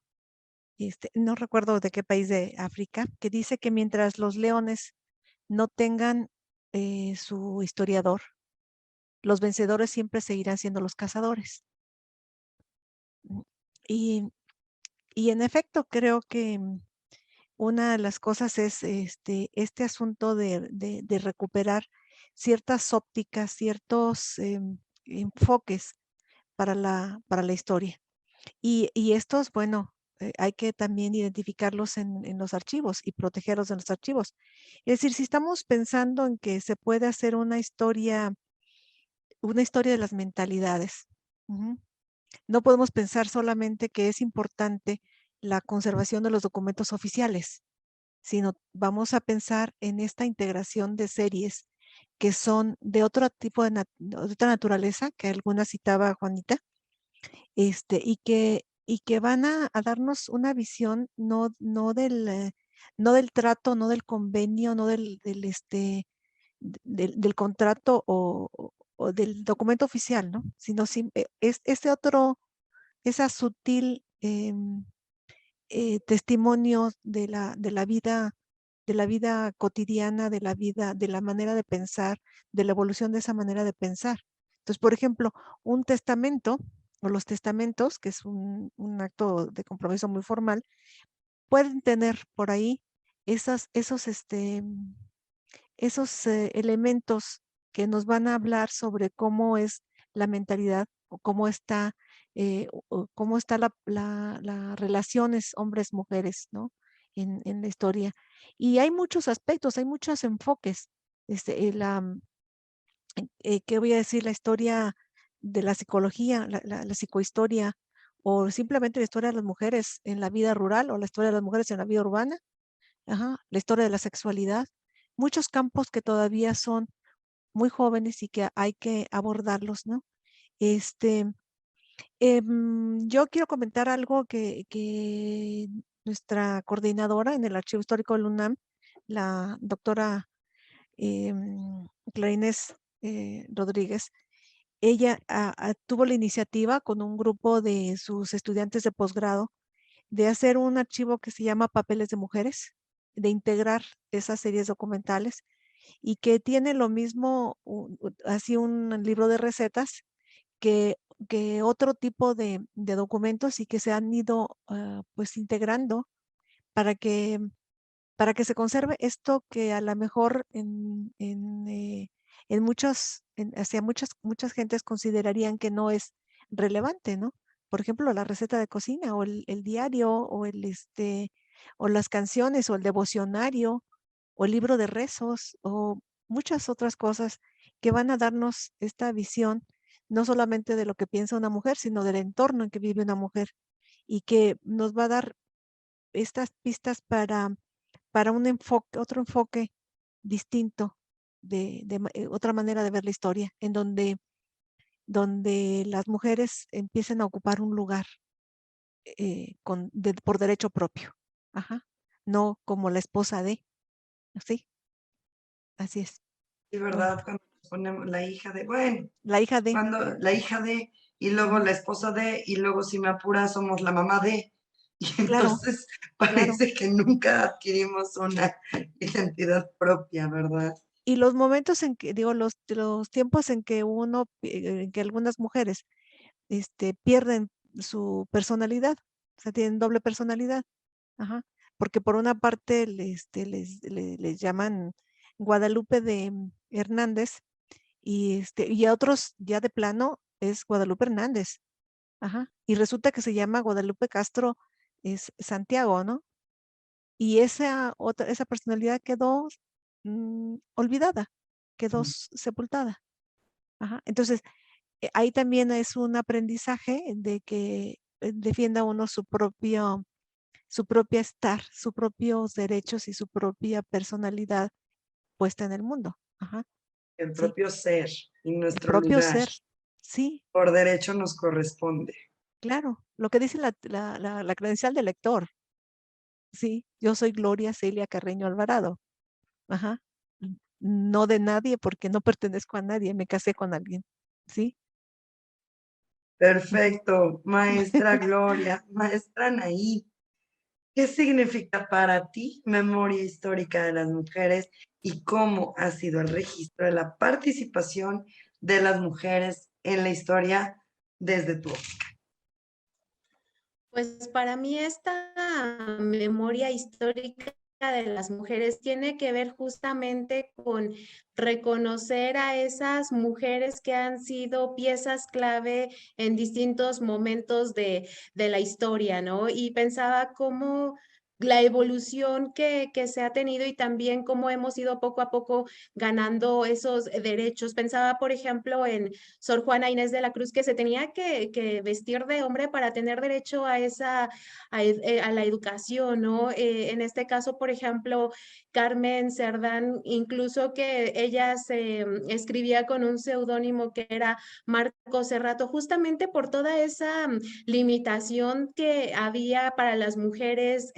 no recuerdo de qué país de África, que dice que mientras los leones no tengan su historiador, los vencedores siempre seguirán siendo los cazadores. Mm, Y, y en efecto, creo que una de las cosas es este asunto de recuperar ciertas ópticas, ciertos enfoques para la historia. Y estos, bueno, hay que también identificarlos en los archivos y protegerlos en los archivos. Es decir, si estamos pensando en que se puede hacer una historia de las mentalidades, ujú, no podemos pensar solamente que es importante la conservación de los documentos oficiales, sino vamos a pensar en esta integración de series que son de otro tipo de otra naturaleza, que alguna citaba Juanita, y que van a darnos una visión no del trato, no del convenio, no del contrato o del documento oficial, ¿no? Sino es esa sutil testimonio de la vida cotidiana, de la manera de pensar, de la evolución de esa manera de pensar. Entonces, por ejemplo, un testamento o los testamentos, que es un acto de compromiso muy formal, pueden tener por ahí esos elementos que nos van a hablar sobre cómo es la mentalidad o cómo está las relaciones hombres-mujeres, ¿no? En la historia. Y hay muchos aspectos, hay muchos enfoques. ¿Qué voy a decir? La historia de la psicología, la psicohistoria, o simplemente la historia de las mujeres en la vida rural o la historia de las mujeres en la vida urbana. Ajá, la historia de la sexualidad, muchos campos que todavía son muy jóvenes y que hay que abordarlos, ¿no? Este, yo quiero comentar algo que nuestra coordinadora en el Archivo Histórico del UNAM, la doctora Clara Inés Rodríguez, ella tuvo la iniciativa con un grupo de sus estudiantes de posgrado de hacer un archivo que se llama Papeles de Mujeres, de integrar esas series documentales y que tiene lo mismo, así un libro de recetas que otro tipo de documentos y que se han ido pues integrando para que, para que se conserve esto que a lo mejor hacia muchas gentes considerarían que no es relevante, ¿no? Por ejemplo, la receta de cocina o el diario o las canciones o el devocionario o el libro de rezos o muchas otras cosas que van a darnos esta visión no solamente de lo que piensa una mujer, sino del entorno en que vive una mujer y que nos va a dar estas pistas para otro enfoque distinto, otra manera de ver la historia, en donde donde las mujeres empiecen a ocupar un lugar por derecho propio. Ajá. No como la esposa de, ¿sí? Así es. Y Bueno, verdad, cuando nos ponemos la hija de, bueno, la hija de, cuando la hija de, y luego la esposa de, y luego si me apura somos la mamá de. Y claro, entonces claro. parece que nunca adquirimos una identidad propia, ¿verdad? Y los momentos en que, digo, los tiempos en que en que algunas mujeres pierden su personalidad, o sea, tienen doble personalidad, ajá, porque por una parte les llaman Guadalupe de Hernández y a otros ya de plano es Guadalupe Hernández, ajá, y resulta que se llama Guadalupe Castro es Santiago, ¿no? Y esa personalidad quedó olvidada, quedó sepultada. Ajá. Entonces, ahí también es un aprendizaje de que defienda uno su propia estar, sus propios derechos y su propia personalidad puesta en el mundo. Ajá. El Sí, propio ser y el nuestro propio lugar ser. Sí, por derecho nos corresponde. claro. Lo que dice la credencial del lector. Sí, yo soy Gloria Celia Carreño Alvarado. Ajá. No de nadie porque no pertenezco a nadie, me casé con alguien. ¿Sí? Perfecto, maestra Gloria, maestra Anaí. ¿Qué significa para ti memoria histórica de las mujeres y cómo ha sido el registro de la participación de las mujeres en la historia desde tu óptica? Pues para mí esta memoria histórica de las mujeres tiene que ver justamente con reconocer a esas mujeres que han sido piezas clave en distintos momentos de la historia, ¿no? Y pensaba cómo la evolución que se ha tenido y también cómo hemos ido poco a poco ganando esos derechos. Pensaba, por ejemplo, en Sor Juana Inés de la Cruz, que se tenía que vestir de hombre para tener derecho a a la educación, ¿no? En este caso, por ejemplo, Carmen Cerdán, incluso que ella se escribía con un seudónimo que era Marco Cerrato, justamente por toda esa limitación que había para las mujeres.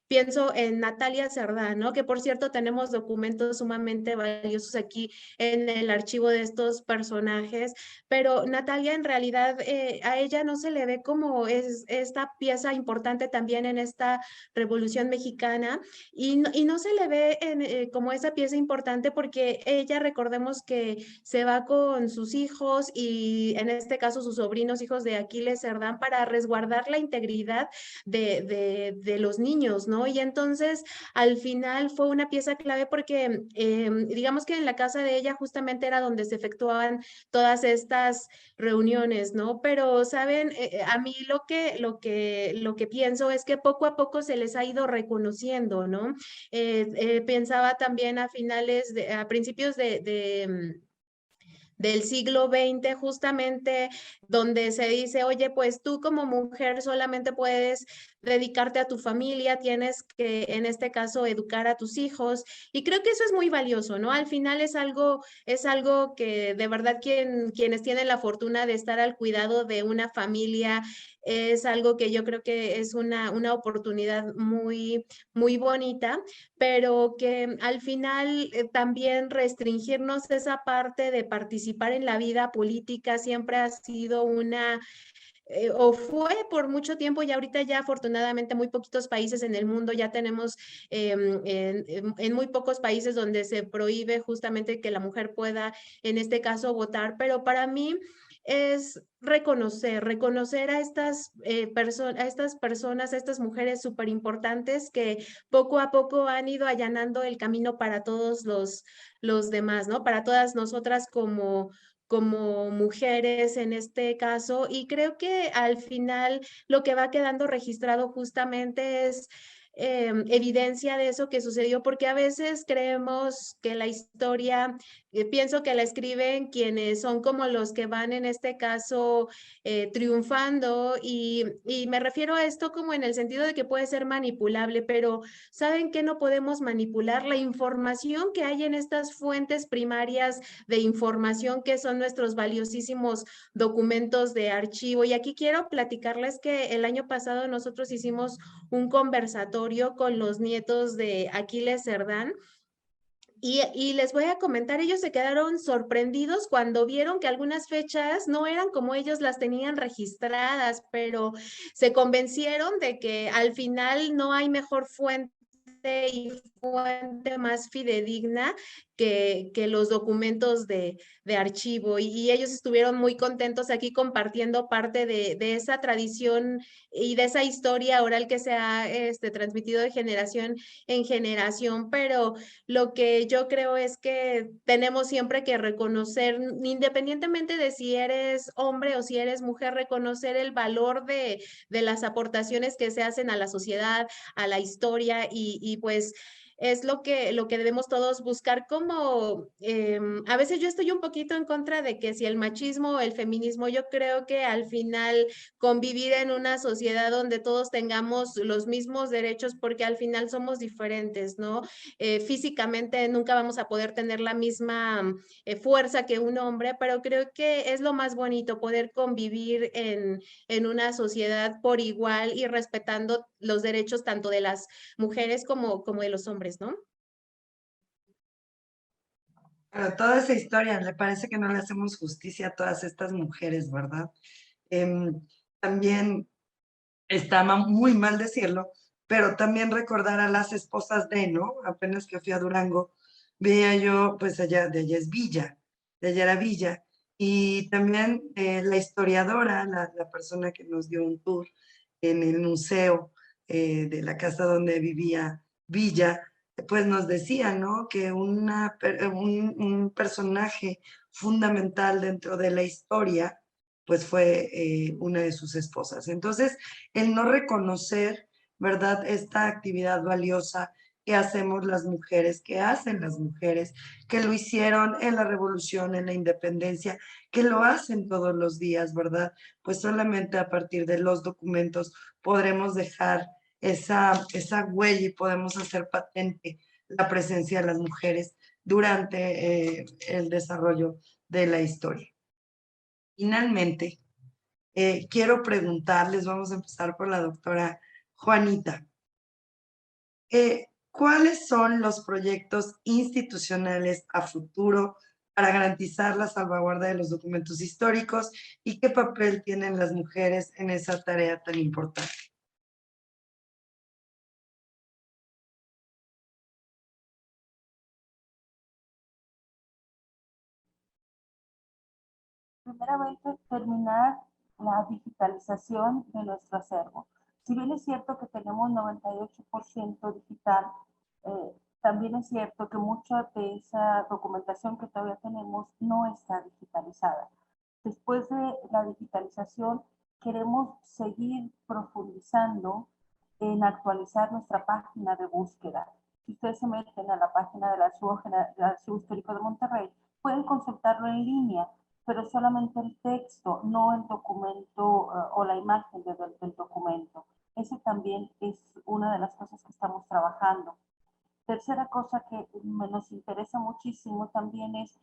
Pienso en Natalia Cerdán, ¿no? Que por cierto tenemos documentos sumamente valiosos aquí en el archivo de estos personajes, pero Natalia en realidad a ella no se le ve como es esta pieza importante también en esta Revolución Mexicana y no se le ve como esa pieza importante porque ella, recordemos que se va con sus hijos y en este caso sus sobrinos, hijos de Aquiles Cerdán, para resguardar la integridad de los niños, ¿no? Y entonces al final fue una pieza clave porque digamos que en la casa de ella justamente era donde se efectuaban todas estas reuniones, ¿no? Pero, ¿saben? A mí lo que pienso es que poco a poco se les ha ido reconociendo, ¿no? Pensaba también a principios del siglo XX, justamente donde se dice, oye, pues tú como mujer solamente puedes dedicarte a tu familia, tienes que, en este caso, educar a tus hijos. Y creo que eso es muy valioso, ¿no? Al final es algo que de verdad quienes tienen la fortuna de estar al cuidado de una familia, es algo que yo creo que es una oportunidad muy bonita, pero que al final también restringirnos esa parte de participar en la vida política siempre ha sido o fue por mucho tiempo y ahorita ya afortunadamente muy poquitos países en el mundo ya tenemos en muy pocos países donde se prohíbe justamente que la mujer pueda en este caso votar, pero para mí es reconocer a estas personas, a estas mujeres súper importantes que poco a poco han ido allanando el camino para todos los demás, ¿no? Para todas nosotras como mujeres en este caso, y creo que al final lo que va quedando registrado justamente es evidencia de eso que sucedió, porque a veces creemos que la historia, pienso que la escriben quienes son como los que van en este caso triunfando, y me refiero a esto como en el sentido de que puede ser manipulable, pero ¿saben qué no podemos manipular? La información que hay en estas fuentes primarias de información que son nuestros valiosísimos documentos de archivo. Y aquí quiero platicarles que el año pasado nosotros hicimos un conversatorio con los nietos de Aquiles Cerdán. Y les voy a comentar, ellos se quedaron sorprendidos cuando vieron que algunas fechas no eran como ellos las tenían registradas, pero se convencieron de que al final no hay mejor fuente y fuente más fidedigna que los documentos de archivo. Y ellos estuvieron muy contentos aquí compartiendo parte de esa tradición y de esa historia oral que se ha transmitido de generación en generación, pero lo que yo creo es que tenemos siempre que reconocer, independientemente de si eres hombre o si eres mujer, reconocer el valor de las aportaciones que se hacen a la sociedad, a la historia, y pues es lo que debemos todos buscar como, a veces yo estoy un poquito en contra de que si el machismo o el feminismo, yo creo que al final convivir en una sociedad donde todos tengamos los mismos derechos, porque al final somos diferentes, ¿no? Físicamente nunca vamos a poder tener la misma fuerza que un hombre, pero creo que es lo más bonito poder convivir en una sociedad por igual y respetando los derechos tanto de las mujeres como de los hombres, ¿no? Pero toda esa historia, le parece que no le hacemos justicia a todas estas mujeres, ¿verdad? También está muy mal decirlo, pero también recordar a las esposas de, ¿no? Apenas que fui a Durango, veía yo, pues allá, de allá es Villa, de allá era Villa, y también la historiadora, la persona que nos dio un tour en el museo de la casa donde vivía Villa, pues nos decía, ¿no? Que un personaje fundamental dentro de la historia, pues fue una de sus esposas. Entonces, el no reconocer, ¿verdad? Esta actividad valiosa que hacemos las mujeres, que hacen las mujeres, que lo hicieron en la revolución, en la independencia, que lo hacen todos los días, ¿verdad? Pues solamente a partir de los documentos podremos dejar esa huella y podemos hacer patente la presencia de las mujeres durante el desarrollo de la historia. Finalmente, quiero preguntarles, vamos a empezar por la doctora Juanita, ¿cuáles son los proyectos institucionales a futuro para garantizar la salvaguarda de los documentos históricos y qué papel tienen las mujeres en esa tarea tan importante? Primeramente, terminar la digitalización de nuestro acervo. Si bien es cierto que tenemos 98% digital, también es cierto que mucha de esa documentación que todavía tenemos no está digitalizada. Después de la digitalización, queremos seguir profundizando en actualizar nuestra página de búsqueda. Si ustedes se meten a la página del Archivo Histórico de Monterrey, pueden consultarlo en línea, pero solamente el texto, no el documento o la imagen del documento. Ese también es una de las cosas que estamos trabajando. Tercera cosa que nos interesa muchísimo también es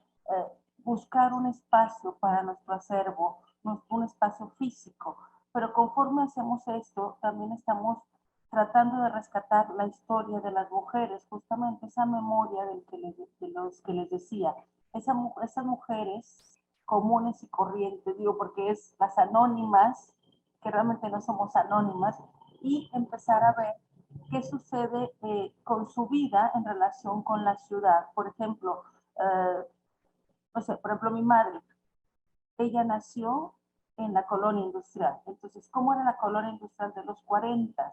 buscar un espacio para nuestro acervo, un espacio físico. Pero conforme hacemos esto, también estamos tratando de rescatar la historia de las mujeres, justamente esa memoria de los que les decía. Esas mujeres comunes y corrientes, digo, porque es las anónimas, que realmente no somos anónimas, y empezar a ver qué sucede con su vida en relación con la ciudad. Por ejemplo, no sé, por ejemplo, mi madre, ella nació en la colonia industrial. Entonces, ¿cómo era la colonia industrial de los 40?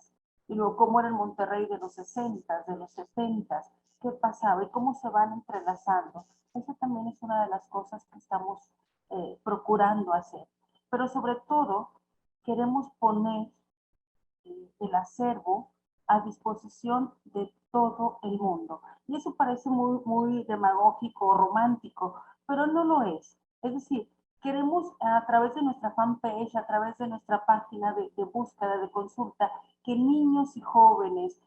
Y luego, ¿cómo era el Monterrey de los 60, de los 70? ¿Qué pasaba? Y cómo se van entrelazando. Esa también es una de las cosas que estamos procurando hacer. Pero sobre todo, queremos poner el acervo a disposición de todo el mundo. Y eso parece muy demagógico o romántico, pero no lo es. Es decir, queremos a través de nuestra fanpage, a través de nuestra página de búsqueda, de consulta, que niños y jóvenes,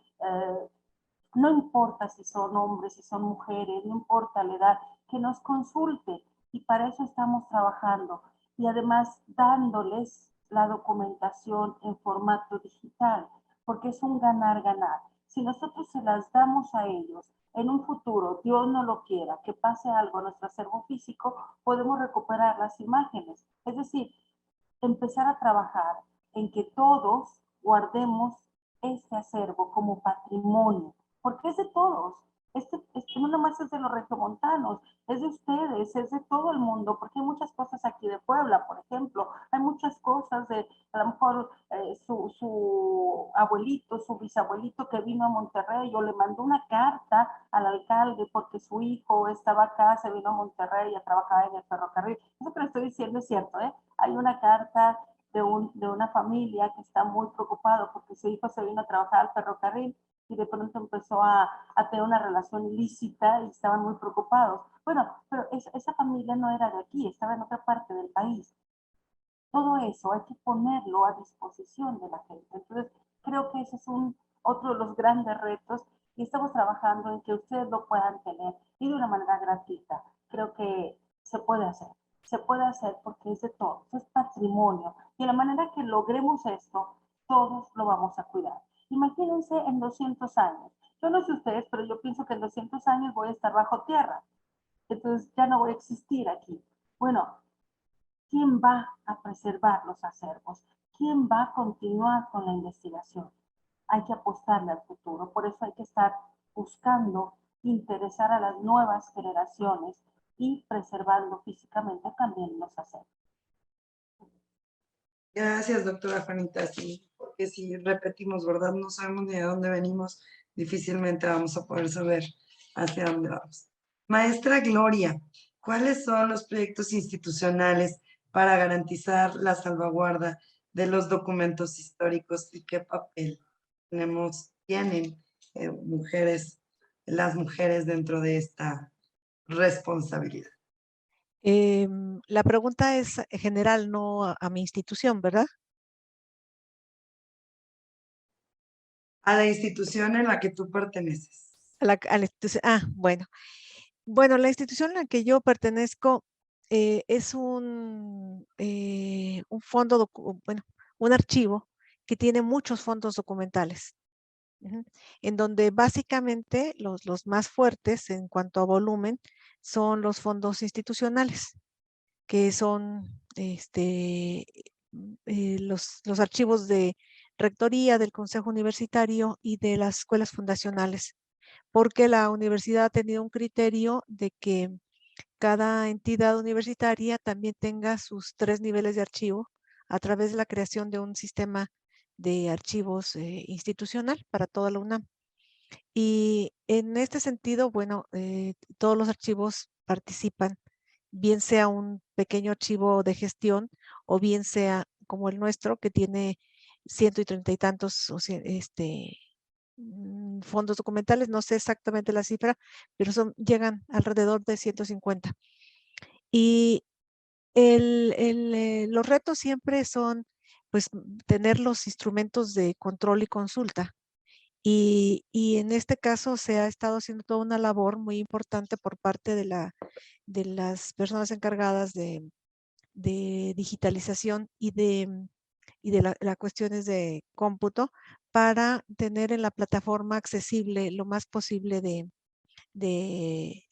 no importa si son hombres, si son mujeres, no importa la edad, que nos consulten. Y para eso estamos trabajando. Y además dándoles la documentación en formato digital, porque es un ganar-ganar. Si nosotros se las damos a ellos, en un futuro, Dios no lo quiera, que pase algo a nuestro acervo físico, podemos recuperar las imágenes. Es decir, empezar a trabajar en que todos guardemos este acervo como patrimonio, porque es de todos. Este no nomás es de los regiomontanos, es de ustedes, es de todo el mundo, porque hay muchas cosas aquí de Puebla, por ejemplo, hay muchas cosas de, a lo mejor, su abuelito, su bisabuelito que vino a Monterrey, o le mandó una carta al alcalde porque su hijo estaba acá, se vino a Monterrey a trabajar en el ferrocarril. Eso que le estoy diciendo es cierto, ¿eh? Hay una carta de una familia que está muy preocupado porque su hijo se vino a trabajar al ferrocarril y de pronto empezó a tener una relación ilícita y estaban muy preocupados. Bueno, pero esa familia no era de aquí, estaba en otra parte del país. Todo eso hay que ponerlo a disposición de la gente. Entonces, creo que ese es otro de los grandes retos y estamos trabajando en que ustedes lo puedan tener y de una manera gratuita. Creo que se puede hacer. Se puede hacer porque es de todos, es patrimonio. Y de la manera que logremos esto, todos lo vamos a cuidar. Imagínense en 200 años. Yo no sé ustedes, pero yo pienso que en 200 años voy a estar bajo tierra. Entonces ya no voy a existir aquí. Bueno, ¿quién va a preservar los acervos? ¿Quién va a continuar con la investigación? Hay que apostarle al futuro. Por eso hay que estar buscando interesar a las nuevas generaciones y preservando físicamente también los acervos. Gracias, doctora Juanita. Sí, porque si repetimos, ¿verdad? No sabemos ni de dónde venimos, difícilmente vamos a poder saber hacia dónde vamos. Maestra Gloria, ¿cuáles son los proyectos institucionales para garantizar la salvaguarda de los documentos históricos y qué papel tienen las mujeres dentro de esta responsabilidad? La pregunta es general, no a mi institución, ¿verdad? A la institución en la que tú perteneces. A la institución. Bueno. Bueno, la institución a la que yo pertenezco es un fondo, bueno, un archivo que tiene muchos fondos documentales, en donde básicamente los más fuertes en cuanto a volumen son los fondos institucionales, que son los archivos de rectoría, del Consejo Universitario y de las escuelas fundacionales, porque la universidad ha tenido un criterio de que cada entidad universitaria también tenga sus 3 niveles de archivo a través de la creación de un sistema de archivos institucional para toda la UNAM. Y en este sentido, bueno, todos los archivos participan, bien sea un pequeño archivo de gestión o bien sea como el nuestro, que tiene 130 y tantos fondos documentales, no sé exactamente la cifra, pero llegan alrededor de 150. Y los retos siempre son, pues, tener los instrumentos de control y consulta. Y en este caso se ha estado haciendo toda una labor muy importante por parte de las personas encargadas de digitalización y de las cuestiones de cómputo para tener en la plataforma accesible lo más posible de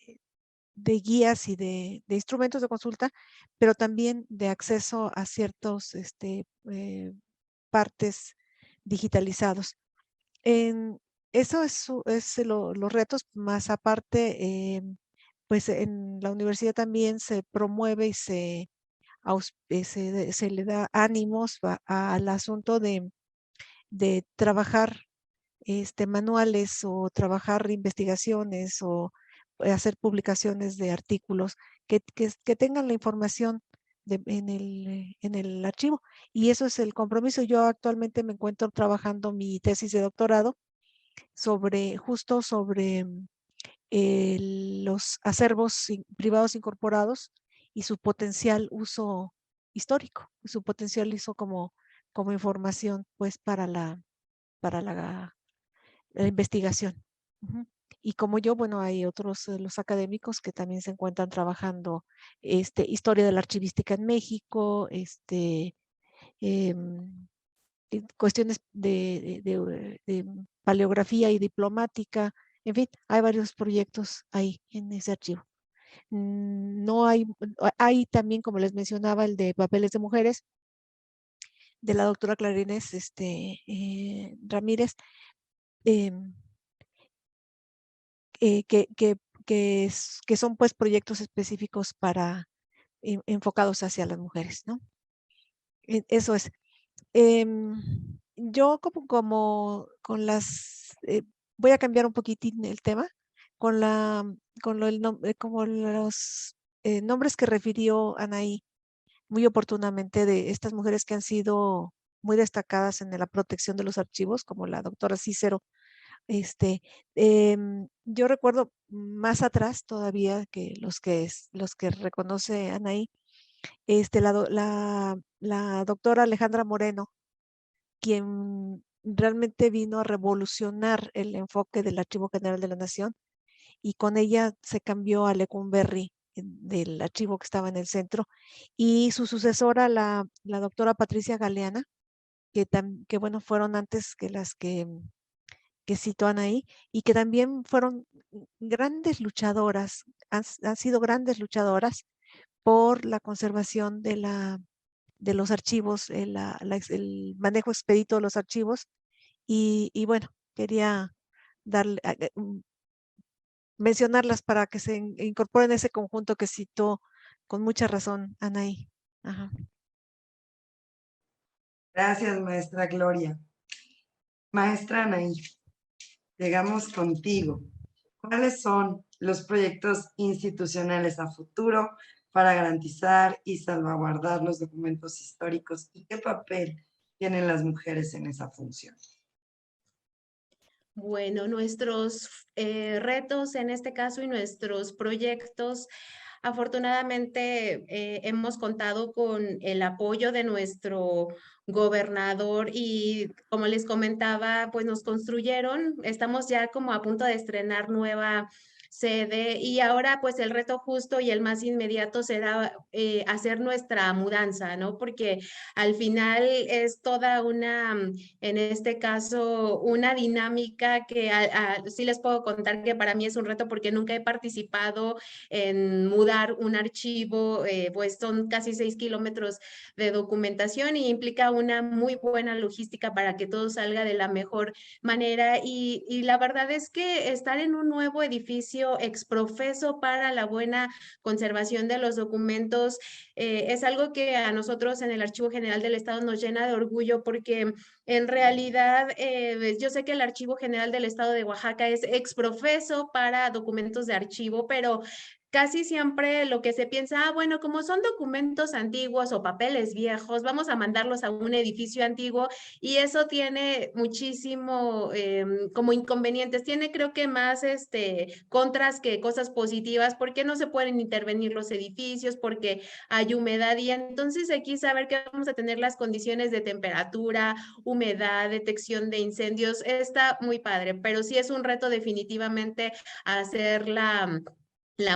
guías y de instrumentos de consulta, pero también de acceso a ciertos partes digitalizados. Eso es los retos, más aparte, pues en la universidad también se promueve y se le da ánimos al asunto de trabajar manuales o trabajar investigaciones o hacer publicaciones de artículos que tengan la información en el archivo. Y eso es el compromiso. Yo actualmente me encuentro trabajando mi tesis de doctorado justo sobre los acervos privados incorporados y su potencial uso histórico, su potencial uso como información pues para la investigación. Ujú. Y como yo, bueno, hay otros, los académicos que también se encuentran trabajando historia de la archivística en México, em, cuestiones de paleografía y diplomática, en fin, hay varios proyectos ahí en ese archivo. No hay también, como les mencionaba, el de papeles de mujeres, de la doctora Clarines Ramírez, em, que son pues proyectos específicos enfocados hacia las mujeres, ¿no? Eso es. Yo como con voy a cambiar un poquitín el tema, con como los nombres que refirió Anaí muy oportunamente de estas mujeres que han sido muy destacadas en la protección de los archivos, como la doctora Cícero. Yo recuerdo más atrás todavía que los que reconoce Anaí, la doctora Alejandra Moreno, quien realmente vino a revolucionar el enfoque del Archivo General de la Nación, y con ella se cambió a Lecumberri del archivo que estaba en el centro, y su sucesora, la doctora Patricia Galeana, que bueno, fueron antes que las que sitúan ahí, y que también fueron grandes luchadoras, han sido grandes luchadoras por la conservación de los archivos, el manejo expedito de los archivos, y bueno, quería mencionarlas para que se incorporen a ese conjunto que citó con mucha razón Anaí. Ajá. Gracias, maestra Gloria. Maestra Anaí, llegamos contigo. ¿Cuáles son los proyectos institucionales a futuro para garantizar y salvaguardar los documentos históricos y qué papel tienen las mujeres en esa función? Bueno, nuestros retos en este caso y nuestros proyectos, afortunadamente hemos contado con el apoyo de nuestro gobernador y como les comentaba, pues nos construyeron, estamos ya como a punto de estrenar nueva sede y ahora pues el reto justo y el más inmediato será hacer nuestra mudanza, ¿no? Porque al final es toda una, en este caso, una dinámica que sí les puedo contar que para mí es un reto porque nunca he participado en mudar un archivo, pues son casi 6 kilómetros de documentación y implica una muy buena logística para que todo salga de la mejor manera y la verdad es que estar en un nuevo edificio exprofeso para la buena conservación de los documentos es algo que a nosotros en el Archivo General del Estado nos llena de orgullo porque en realidad yo sé que el Archivo General del Estado de Oaxaca es exprofeso para documentos de archivo, pero casi siempre lo que se piensa, bueno, como son documentos antiguos o papeles viejos, vamos a mandarlos a un edificio antiguo y eso tiene muchísimo como inconvenientes, tiene creo que más contras que cosas positivas, porque no se pueden intervenir los edificios, porque hay humedad y entonces aquí saber que vamos a tener las condiciones de temperatura, humedad, detección de incendios, está muy padre, pero sí es un reto definitivamente hacer la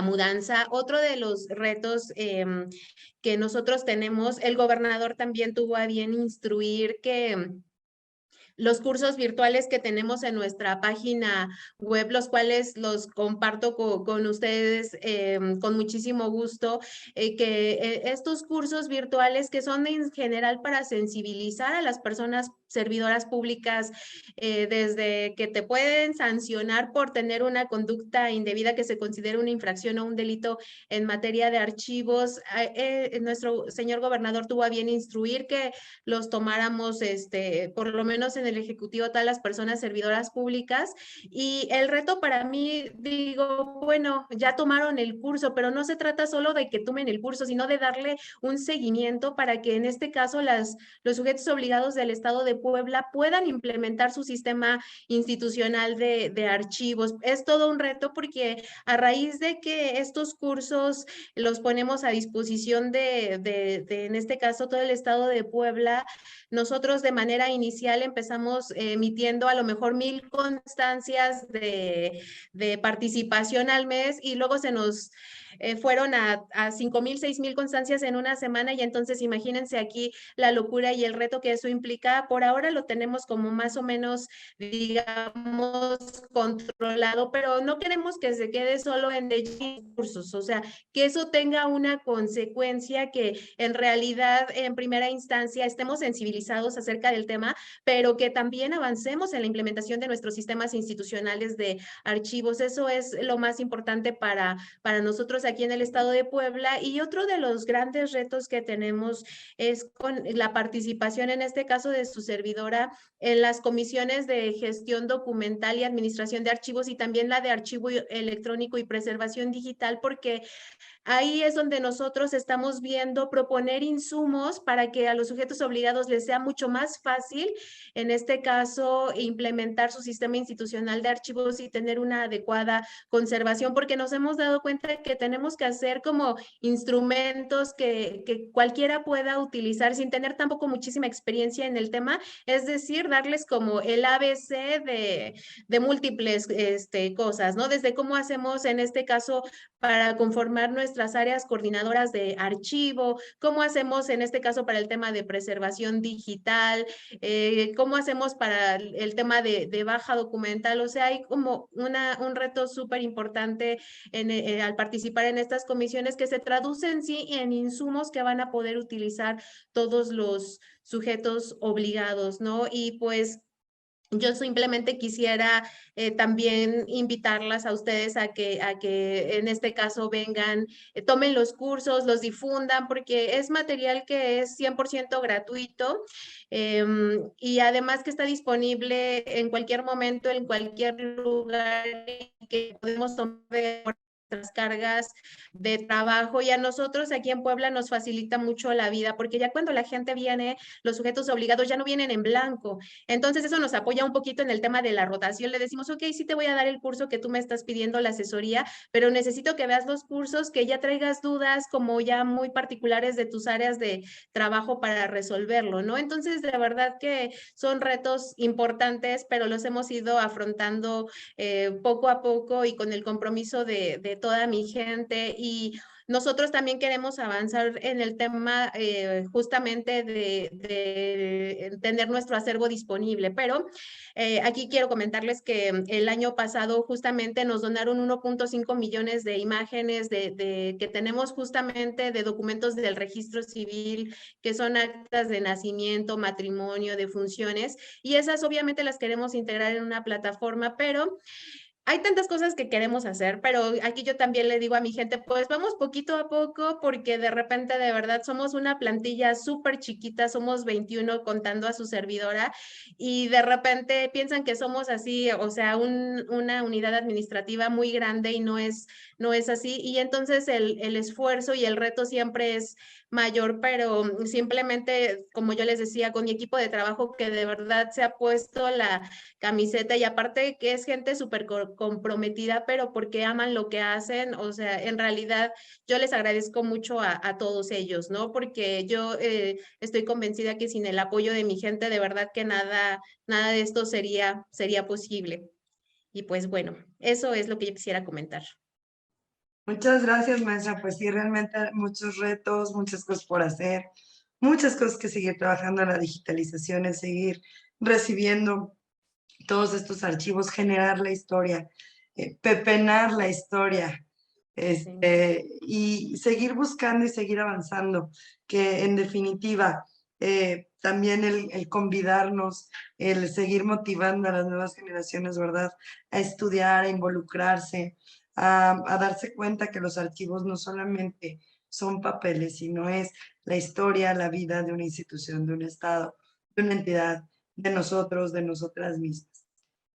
mudanza. Otro de los retos que nosotros tenemos, el gobernador también tuvo a bien instruir que los cursos virtuales que tenemos en nuestra página web, los cuales los comparto con ustedes con muchísimo gusto, que estos cursos virtuales que son en general para sensibilizar a las personas servidoras públicas, desde que te pueden sancionar por tener una conducta indebida que se considere una infracción o un delito en materia de archivos. Nuestro señor gobernador tuvo a bien instruir que los tomáramos, por lo menos en en el Ejecutivo, todas las personas servidoras públicas. Y el reto para mí, digo, bueno, ya tomaron el curso, pero no se trata solo de que tomen el curso, sino de darle un seguimiento para que en este caso los sujetos obligados del Estado de Puebla puedan implementar su sistema institucional de archivos. Es todo un reto porque a raíz de que estos cursos los ponemos a disposición en este caso, todo el Estado de Puebla, nosotros de manera inicial empezamos emitiendo a lo mejor 1000 constancias de participación al mes y luego se nos fueron a 5000, 6000 constancias en una semana y entonces imagínense aquí la locura y el reto que eso implica. Por ahora lo tenemos como más o menos, digamos, controlado, pero no queremos que se quede solo en cursos, o sea, que eso tenga una consecuencia que en realidad en primera instancia estemos sensibilizados acerca del tema, pero que también avancemos en la implementación de nuestros sistemas institucionales de archivos. Eso es lo más importante para nosotros aquí en el Estado de Puebla. Y otro de los grandes retos que tenemos es con la participación, en este caso de su servidora, en las comisiones de gestión documental y administración de archivos y también la de archivo electrónico y preservación digital, porque ahí es donde nosotros estamos viendo proponer insumos para que a los sujetos obligados les sea mucho más fácil, en este caso, implementar su sistema institucional de archivos y tener una adecuada conservación, porque nos hemos dado cuenta que tenemos que hacer como instrumentos que cualquiera pueda utilizar sin tener tampoco muchísima experiencia en el tema, es decir, darles como el ABC de múltiples cosas, ¿no? Desde cómo hacemos en este caso para conformar nuestras áreas coordinadoras de archivo, cómo hacemos en este caso para el tema de preservación digital, cómo hacemos para el tema de baja documental. O sea, hay como un reto súper importante al participar en estas comisiones que se traducen sí en insumos que van a poder utilizar todos los sujetos obligados, ¿no? Y pues yo simplemente quisiera también invitarlas a ustedes a que en este caso vengan, tomen los cursos, los difundan, porque es material que es 100% gratuito y además que está disponible en cualquier momento, en cualquier lugar que podemos tomar nuestras cargas de trabajo, y a nosotros aquí en Puebla nos facilita mucho la vida, porque ya cuando la gente viene, los sujetos obligados ya no vienen en blanco. Entonces eso nos apoya un poquito en el tema de la rotación. Le decimos, ok, sí te voy a dar el curso que tú me estás pidiendo, la asesoría, pero necesito que veas los cursos, que ya traigas dudas como ya muy particulares de tus áreas de trabajo para resolverlo, ¿no? Entonces, de verdad que son retos importantes, pero los hemos ido afrontando poco a poco y con el compromiso de toda mi gente. Y nosotros también queremos avanzar en el tema justamente de tener nuestro acervo disponible, pero aquí quiero comentarles que el año pasado justamente nos donaron 1.5 millones de imágenes que tenemos justamente de documentos del registro civil, que son actas de nacimiento, matrimonio, de funciones, y esas obviamente las queremos integrar en una plataforma, pero hay tantas cosas que queremos hacer, pero aquí yo también le digo a mi gente, pues vamos poquito a poco, porque de repente de verdad somos una plantilla súper chiquita, somos 21 contando a su servidora, y de repente piensan que somos así, o sea, una unidad administrativa muy grande y no es así, y entonces el esfuerzo y el reto siempre es mayor, pero simplemente, como yo les decía, con mi equipo de trabajo que de verdad se ha puesto la camiseta, y aparte que es gente súper comprometida, pero porque aman lo que hacen. O sea, en realidad yo les agradezco mucho a todos ellos, ¿no? Porque yo estoy convencida que sin el apoyo de mi gente, de verdad que nada de esto sería posible. Y pues bueno, eso es lo que yo quisiera comentar. Muchas gracias, maestra. Pues sí, realmente muchos retos, muchas cosas por hacer, muchas cosas que seguir trabajando en la digitalización, en seguir recibiendo todos estos archivos, generar la historia, pepenar la historia, y seguir buscando y seguir avanzando, que en definitiva también el convidarnos, el seguir motivando a las nuevas generaciones, ¿verdad? A estudiar, a involucrarse, a darse cuenta que los archivos no solamente son papeles, sino es la historia, la vida de una institución, de un estado, de una entidad, de nosotros, de nosotras mismas.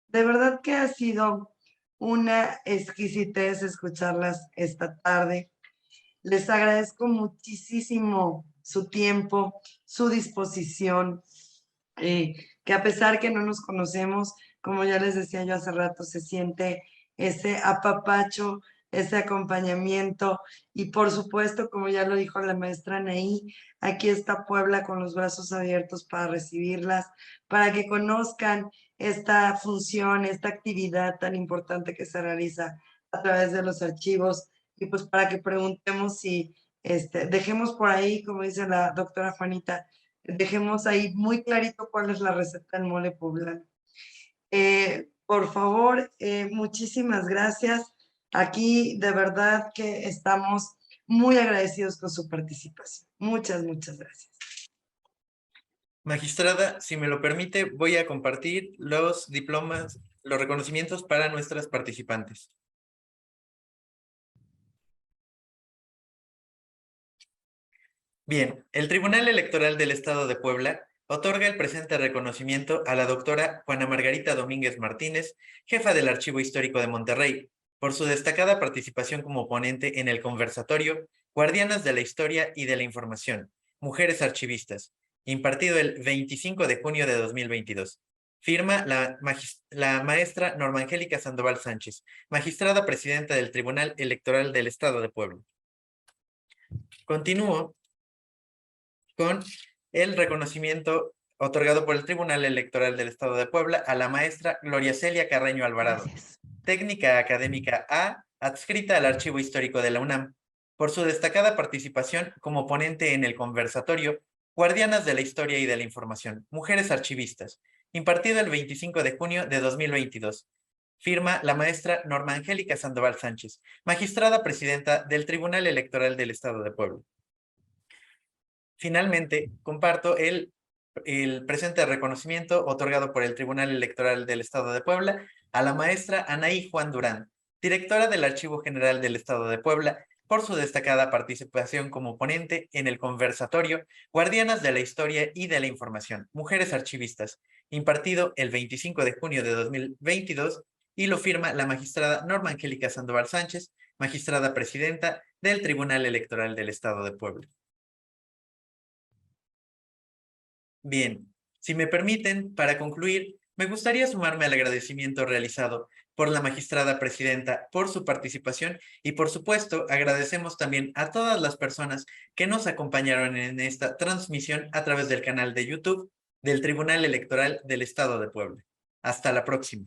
De verdad que ha sido una exquisitez escucharlas esta tarde. Les agradezco muchísimo su tiempo, su disposición, que a pesar que no nos conocemos, como ya les decía yo hace rato, se siente ese apapacho, ese acompañamiento y por supuesto, como ya lo dijo la maestra Anaí, aquí está Puebla con los brazos abiertos para recibirlas, para que conozcan esta función, esta actividad tan importante que se realiza a través de los archivos y pues para que preguntemos si dejemos por ahí, como dice la doctora Juanita, dejemos ahí muy clarito cuál es la receta del mole poblano. Por favor, muchísimas gracias. Aquí de verdad que estamos muy agradecidos con su participación. Muchas, muchas gracias. Magistrada, si me lo permite, voy a compartir los diplomas, los reconocimientos para nuestras participantes. Bien, el Tribunal Electoral del Estado de Puebla otorga el presente reconocimiento a la doctora Juana Margarita Domínguez Martínez, jefa del Archivo Histórico de Monterrey, por su destacada participación como ponente en el conversatorio Guardianas de la Historia y de la Información, Mujeres Archivistas, impartido el 25 de junio de 2022. Firma la maestra Norma Angélica Sandoval Sánchez, magistrada presidenta del Tribunal Electoral del Estado de Puebla. Continúo con el reconocimiento otorgado por el Tribunal Electoral del Estado de Puebla a la maestra Gloria Celia Carreño Alvarado, Gracias. técnica académica A, adscrita al Archivo Histórico de la UNAM, por su destacada participación como ponente en el conversatorio Guardianas de la Historia y de la Información, Mujeres Archivistas, impartido el 25 de junio de 2022. Firma la maestra Norma Angélica Sandoval Sánchez, magistrada presidenta del Tribunal Electoral del Estado de Puebla. Finalmente, comparto el presente reconocimiento otorgado por el Tribunal Electoral del Estado de Puebla a la maestra Anaí Juan Durán, directora del Archivo General del Estado de Puebla, por su destacada participación como ponente en el conversatorio Guardianas de la Historia y de la Información, Mujeres Archivistas, impartido el 25 de junio de 2022, y lo firma la magistrada Norma Angélica Sandoval Sánchez, magistrada presidenta del Tribunal Electoral del Estado de Puebla. Bien, si me permiten, para concluir, me gustaría sumarme al agradecimiento realizado por la magistrada presidenta por su participación y, por supuesto, agradecemos también a todas las personas que nos acompañaron en esta transmisión a través del canal de YouTube del Tribunal Electoral del Estado de Puebla. Hasta la próxima.